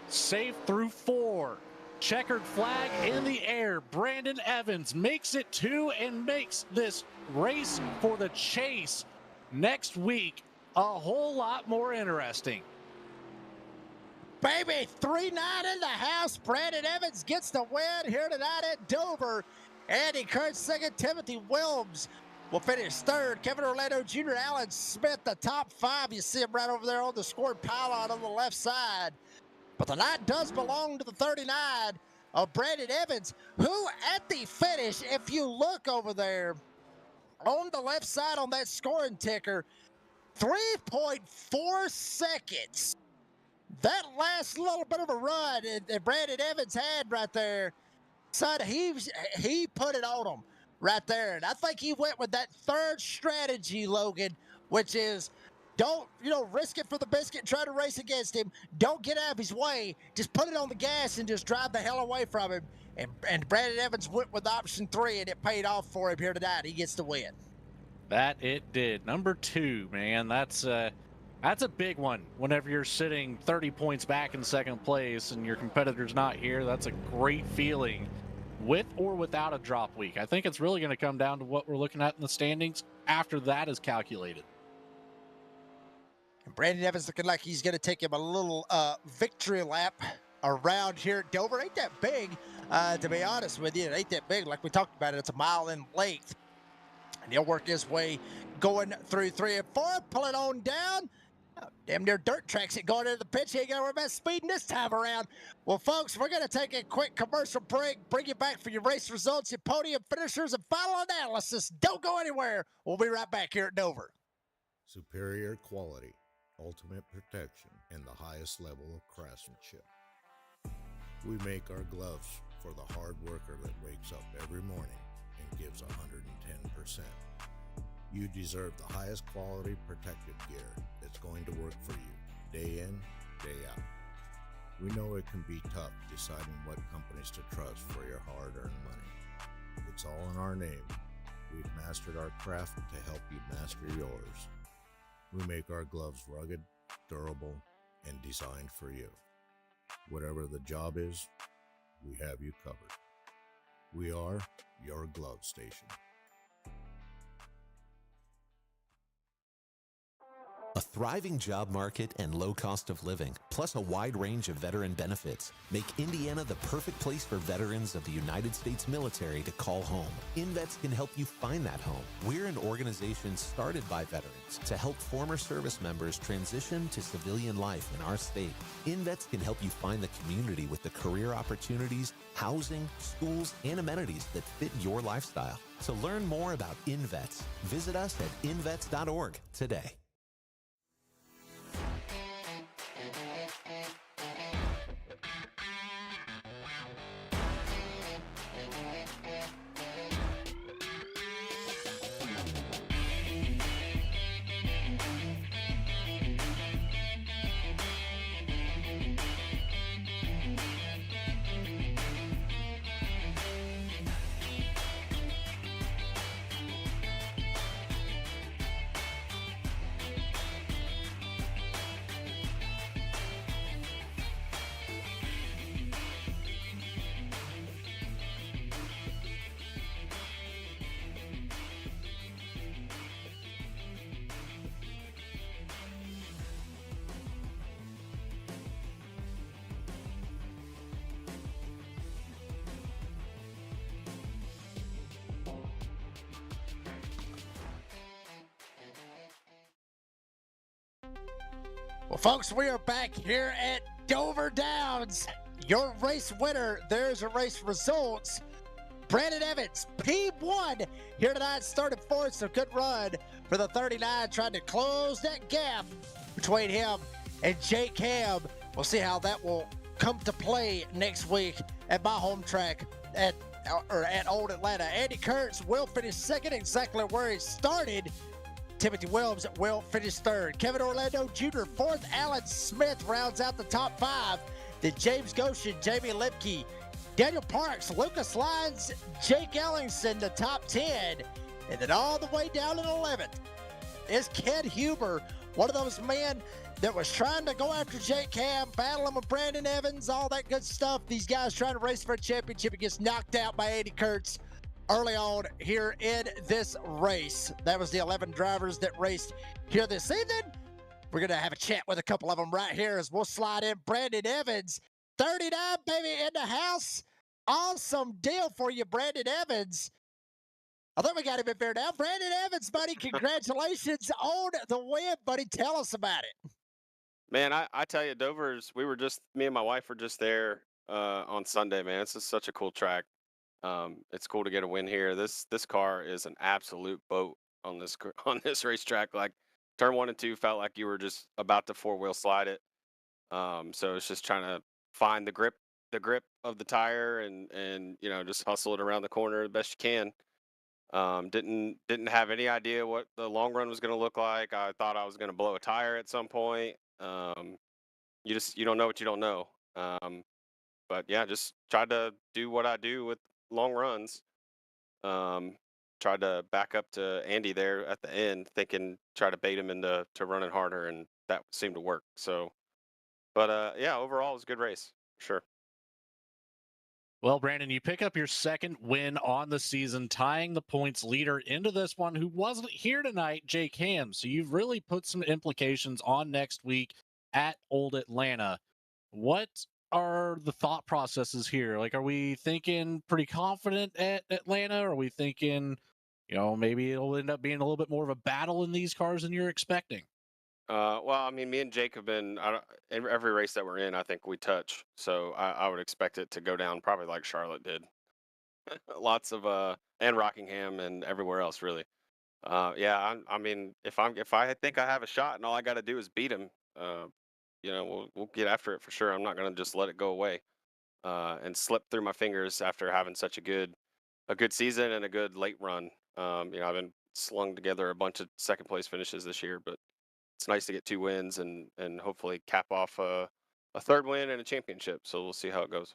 safe through 4. Checkered flag in the air. Brandon Evans makes it 2 and makes this race for the chase next week a whole lot more interesting. Baby, 3-9 in the house. Brandon Evans gets the win here tonight at Dover. Andy Kurtz second. Timothy Williams will finish third. Kevin Orlando Jr., Alan Smith, the top 5. You see him right over there on the scored pylon on the left side. But the night does belong to the 39 of Brandon Evans, who at the finish, if you look over there on the left side on that scoring ticker, 3.4 seconds. That last little bit of a run that Brandon Evans had right there, son, he put it on him right there. And I think he went with that third strategy, Logan, which is don't, risk it for the biscuit, try to race against him. Don't get out of his way. Just put it on the gas and just drive the hell away from him. And Brandon Evans went with option 3, and it paid off for him here tonight. He gets the win. That it did. Number 2, man, that's a big one. Whenever you're sitting 30 points back in second place and your competitor's not here, that's a great feeling with or without a drop week. I think it's really going to come down to what we're looking at in the standings after that is calculated. And Brandon Evans looking like he's going to take him a little victory lap around here at Dover. Ain't that big, to be honest with you. It ain't that big. Like we talked about it, it's a mile in length. And he'll work his way going through 3 and 4, pulling on down. Damn near dirt tracks it going into the pitch. He ain't got to worry about speeding this time around. Well, folks, we're going to take a quick commercial break, bring you back for your race results, your podium finishers, and final analysis. Don't go anywhere. We'll be right back here at Dover. Superior quality, ultimate protection, and the highest level of craftsmanship. We make our gloves for the hard worker that wakes up every morning and gives 110%. You deserve the highest quality protective gear that's going to work for you, day in, day out. We know it can be tough deciding what companies to trust for your hard-earned money. It's all in our name. We've mastered our craft to help you master yours. We make our gloves rugged, durable, and designed for you. Whatever the job is, we have you covered. We are your glove station. A thriving job market and low cost of living, plus a wide range of veteran benefits, make Indiana the perfect place for veterans of the United States military to call home. InVets can help you find that home. We're an organization started by veterans to help former service members transition to civilian life in our state. InVets can help you find the community with the career opportunities, housing, schools, and amenities that fit your lifestyle. To learn more about InVets, visit us at invets.org today. Well, folks, we are back here at Dover Downs. Your race winner, there's a race results. Brandon Evans, P1 here tonight, started fourth, so good run for the 39, trying to close that gap between him and Jake Ham. We'll see how that will come to play next week at my home track at Old Atlanta. Andy Kurtz will finish second, exactly where he started. Timothy Williams will finish third. Kevin Orlando Jr. fourth. Alan Smith rounds out the top five. Then James Goshen, Jamie Lipke, Daniel Parks, Lucas Lyons, Jake Ellingson, the top 10. And then all the way down in 11th is Ken Huber, one of those men that was trying to go after Jake Ham, battling with Brandon Evans, all that good stuff. These guys trying to race for a championship. He gets knocked out by Andy Kurtz early on here in this race. That was the 11 drivers that raced here this evening. We're going to have a chat with a couple of them right here as we'll slide in. Brandon Evans, 39, baby, in the house. Awesome deal for you, Brandon Evans. I think we got him in there now. Brandon Evans, buddy, congratulations on the win, buddy. Tell us about it. Man, I tell you, me and my wife were just there on Sunday, man. It's just such a cool track. It's cool to get a win here. This car is an absolute boat on this racetrack. Like turn 1 and 2 felt like you were just about to four-wheel slide it. So it's just trying to find the grip of the tire and just hustle it around the corner the best you can. Didn't have any idea what the long run was going to look like. I thought I was going to blow a tire at some point. You don't know what you don't know. But yeah, just tried to do what I do with long runs. Tried to back up to Andy there at the end, thinking try to bait him into running harder, and that seemed to work. So, but yeah, overall it was a good race, sure. Well, Brandon, you pick up your second win on the season, tying the points leader into this one who wasn't here tonight, Jake Ham. So you've really put some implications on next week at Old Atlanta. What are the thought processes here? Like, are we thinking pretty confident at Atlanta? Or are we thinking, maybe it'll end up being a little bit more of a battle in these cars than you're expecting? Well, I mean, me and Jake have been every race that we're in. I think we touch, so I would expect it to go down probably like Charlotte did. Lots of and Rockingham and everywhere else, really. Yeah, I mean, if I think I have a shot and all I got to do is beat him, we'll get after it for sure. I'm not gonna just let it go away and slip through my fingers after having such a good season and a good late run. I've been slung together a bunch of second place finishes this year, but it's nice to get 2 wins and hopefully cap off a third win and a championship. So we'll see how it goes.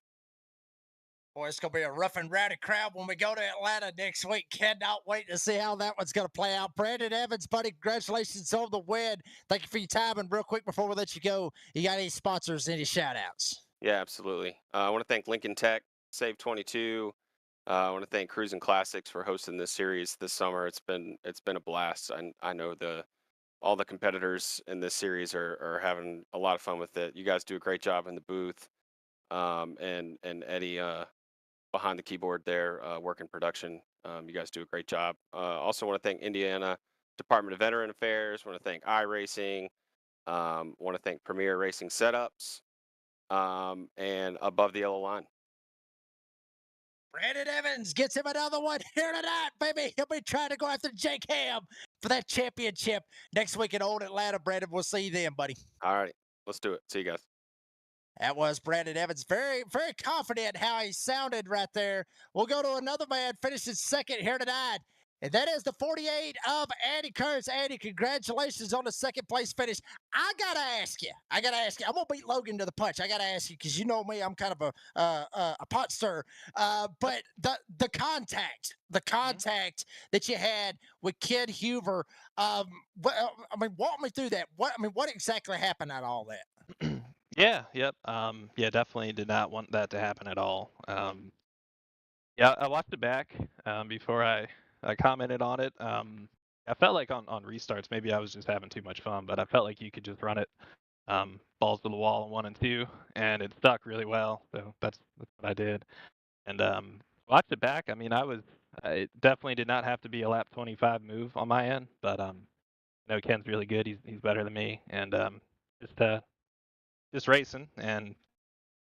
Boy, it's going to be a rough and rowdy crowd when we go to Atlanta next week. Cannot wait to see how that one's going to play out. Brandon Evans, buddy, congratulations on the win. Thank you for your time. And real quick before we let you go, you got any sponsors, any shout-outs? Yeah, absolutely. I want to thank Lincoln Tech, Save 22. I want to thank Cruisin Classics for hosting this series this summer. It's been a blast. I know all the competitors in this series are having a lot of fun with it. You guys do a great job in the booth, and Eddie behind the keyboard there, working production. You guys do a great job. Also want to thank Indiana Department of Veteran Affairs. Want to thank iRacing. Want to thank Premier Racing Setups, and Above the Yellow Line. Brandon Evans gets him another one here tonight, baby. He'll be trying to go after Jake Ham for that championship next week in Old Atlanta. Brandon, we'll see you then, buddy. All right, let's do it. See you guys. That was Brandon Evans. Very, very confident how he sounded right there. We'll go to another man finishing second here tonight. And that is the 48 of Andy Kurtz. Andy, congratulations on the second place finish. I got to ask you. I'm going to beat Logan to the punch. I got to ask you because you know me. I'm kind of a pot stirrer. But the contact that you had with Ken Huber, walk me through that. What exactly happened out of all that? Yeah, yep. Yeah, definitely did not want that to happen at all. Yeah, I watched it back before I commented on it. I felt like on restarts, maybe I was just having too much fun, but I felt like you could just run it balls to the wall in 1 and 2, and it stuck really well. So that's what I did. And watched it back. I mean, it definitely did not have to be a lap 25 move on my end, but I know Ken's really good. He's better than me, and just racing, and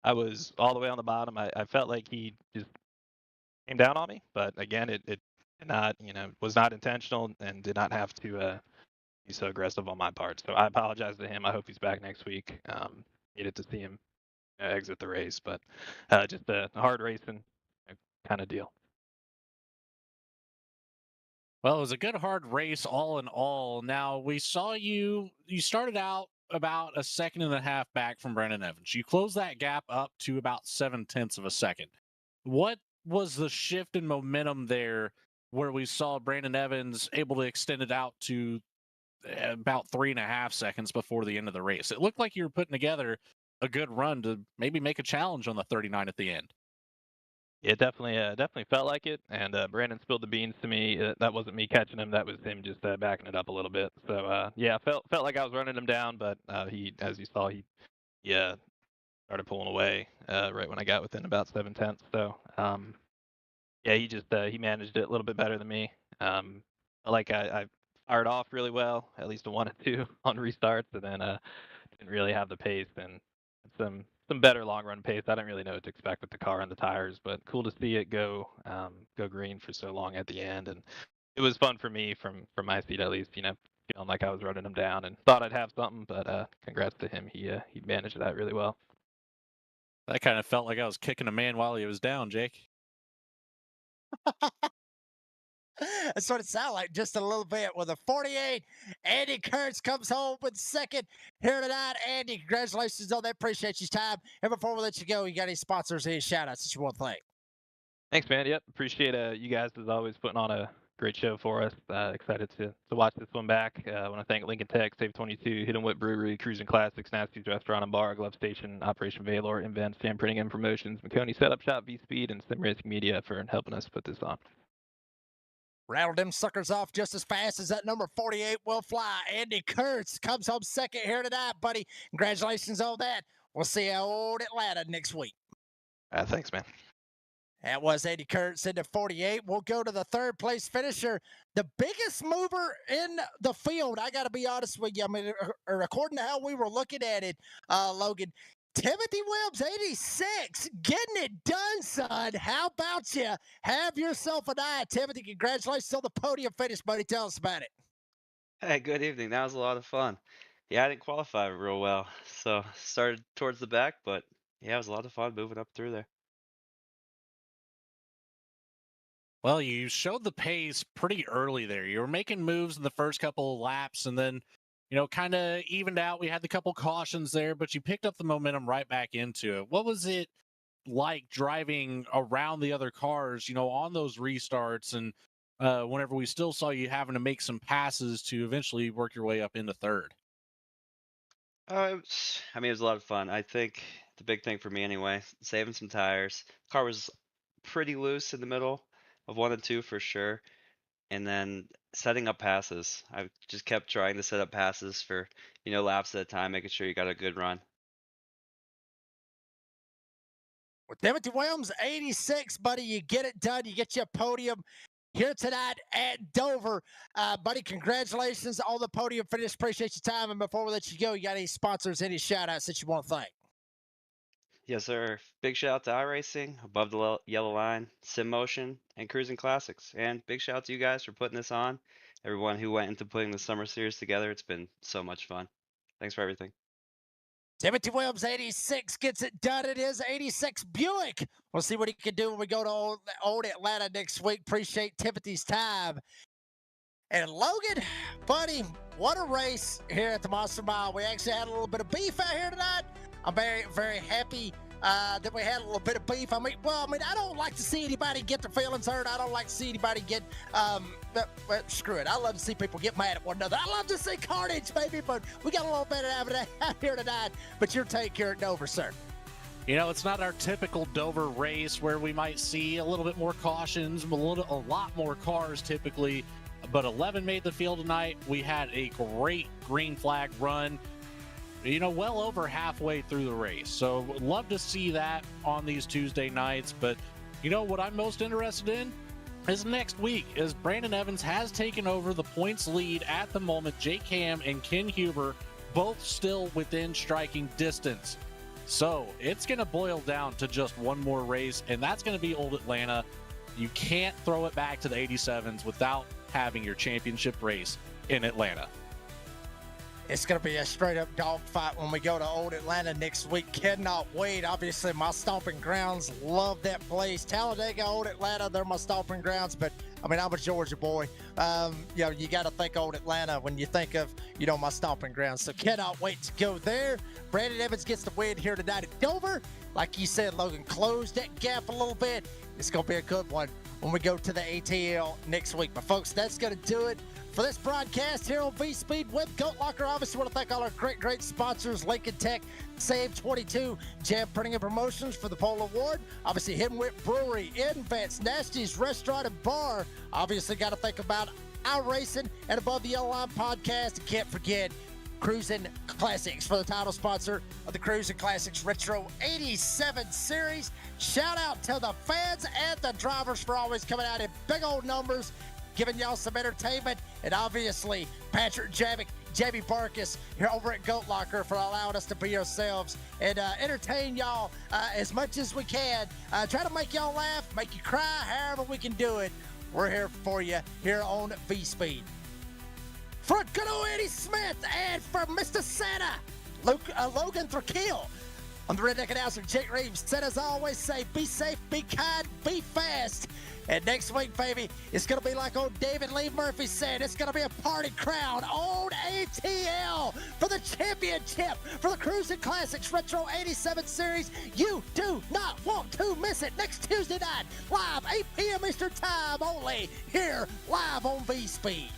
I was all the way on the bottom. I felt like he just came down on me, but again, it did not, was not intentional and did not have to be so aggressive on my part. So I apologize to him. I hope he's back next week. Needed to see him exit the race, but just a hard racing kind of deal. Well, it was a good hard race all in all. Now, we saw you started out about a second and a half back from Brandon Evans. You closed that gap up to about 0.7 of a second. What was the shift in momentum there where we saw Brandon Evans able to extend it out to about 3.5 seconds before the end of the race? It looked like you were putting together a good run to maybe make a challenge on the 39 at the end. It definitely felt like it, and Brandon spilled the beans to me. That wasn't me catching him; that was him just backing it up a little bit. So yeah, felt like I was running him down, but he, as you saw, he started pulling away right when I got within about 0.7. So yeah, he managed it a little bit better than me. Like I fired off really well, at least a 1 and 2 on restarts, and then didn't really have the pace and some better long run pace. I didn't really know what to expect with the car and the tires, but cool to see it go green for so long at the end, and it was fun for me from my seat at least. Feeling like I was running him down and thought I'd have something, but congrats to him. He managed that really well. That kind of felt like I was kicking a man while he was down, Jake. That's what it sounded like just a little bit. With a 48, Andy Kurtz comes home with second here tonight. Andy, congratulations on that. Appreciate your time. And before we let you go, you got any sponsors, any shout outs that you want to thank? Thanks, man. Yep, appreciate you guys as always putting on a great show for us. Excited to watch this one back. I want to thank Lincoln Tech, Save 22, Hidden Whip Brewery, Cruisin Classics, Nasty's Restaurant and Bar, Glove Station, Operation Valor, Invent, Sam Printing and Promotions, McConey Setup Shop, V-Speed, and Sim Racing Media for helping us put this on. Rattled them suckers off just as fast as that number 48 will fly. Andy Kurtz comes home second here tonight, buddy. Congratulations on that. We'll see you old Atlanta next week. Thanks, man. That was Andy Kurtz into 48. We'll go to the third place finisher, the biggest mover in the field. I got to be honest with you. I mean, according to how we were looking at it, Logan, Timothy Williams, 86, getting it done, son. How about you? Have yourself a night. Timothy, congratulations on the podium finish, buddy. Tell us about it. Hey, good evening. That was a lot of fun. Yeah, I didn't qualify real well, so started towards the back, but yeah, it was a lot of fun moving up through there. Well, you showed the pace pretty early there. You were making moves in the first couple of laps, and then, kind of evened out. We had the couple cautions there, but you picked up the momentum right back into it. What was it like driving around the other cars, on those restarts, and whenever we still saw you having to make some passes to eventually work your way up into third? It was a lot of fun. I think the big thing for me anyway, saving some tires. Car was pretty loose in the middle of 1 and 2 for sure. And then setting up passes. I just kept trying to set up passes for, laps at a time, making sure you got a good run. With Timothy Williams, 86, buddy, you get it done. You get your podium here tonight at Dover. Buddy, congratulations on the podium finish. Appreciate your time. And before we let you go, you got any sponsors, any shout outs that you want to thank? Yes, sir. Big shout out to iRacing, Above the Yellow Line, Sim Motion, and Cruisin Classics. And big shout out to you guys for putting this on. Everyone who went into putting the summer series together. It's been so much fun. Thanks for everything. Timothy Williams, 86, gets it done. It is 86 Buick. We'll see what he can do when we go to old Atlanta next week. Appreciate Timothy's time. And Logan, buddy, what a race here at the Monster Mile. We actually had a little bit of beef out here tonight. I'm very, very happy that we had a little bit of beef. I don't like to see anybody get their feelings hurt. I don't like to see anybody get, screw it. I love to see people get mad at one another. I love to see carnage, baby, but we got a little bit of it out here tonight. But your take here at Dover, sir. It's not our typical Dover race where we might see a little bit more cautions, a lot more cars typically, but 11 made the field tonight. We had a great green flag run, well over halfway through the race. So would love to see that on these Tuesday nights. But what I'm most interested in is next week, as Brandon Evans has taken over the points lead at the moment. Jake Ham and Ken Huber both still within striking distance. So it's going to boil down to just one more race, and that's going to be Old Atlanta. You can't throw it back to the 87s without having your championship race in Atlanta. It's going to be a straight-up dogfight when we go to Old Atlanta next week. Cannot wait. Obviously, my stomping grounds, love that place. Talladega, Old Atlanta, they're my stomping grounds. But, I mean, I'm a Georgia boy. You know, you got to think Old Atlanta when you think of, you know, my stomping grounds. So cannot wait to go there. Brandon Evans gets the win here tonight at Dover. Like you said, Logan, closed that gap a little bit. It's going to be a good one when we go to the ATL next week. But, folks, that's going to do it for this broadcast here on V-Speed with Goat Locker. Obviously, want to thank all our great sponsors, Lincoln Tech, Save 22, Jam Printing and Promotions for the Pole Award. Obviously, Hidden Wit Brewery, Invents, Nasty's Restaurant and Bar. Obviously, got to think about our racing and Above the Yellow Line podcast. And can't forget Cruisin Classics for the title sponsor of the Cruisin Classics Retro 87 Series. Shout out to the fans and the drivers for always coming out in big old numbers, giving y'all some entertainment, and obviously Patrick Javick, Jamie Barkus here over at Goat Locker for allowing us to be ourselves and entertain y'all as much as we can. Try to make y'all laugh, make you cry, however we can do it. We're here for you here on V-Speed. For good old Eddie Smith and for Mr. Santa, Logan Thurkill. I'm the redneck announcer, Jake Reeves. Said as I always say, be safe, be kind, be fast. And next week, baby, it's going to be like old David Lee Murphy said. It's going to be a party crowd on ATL for the championship for the Cruisin Classics Retro 87 Series. You do not want to miss it. Next Tuesday night, live 8 p.m. Eastern Time only, here live on V-Speed.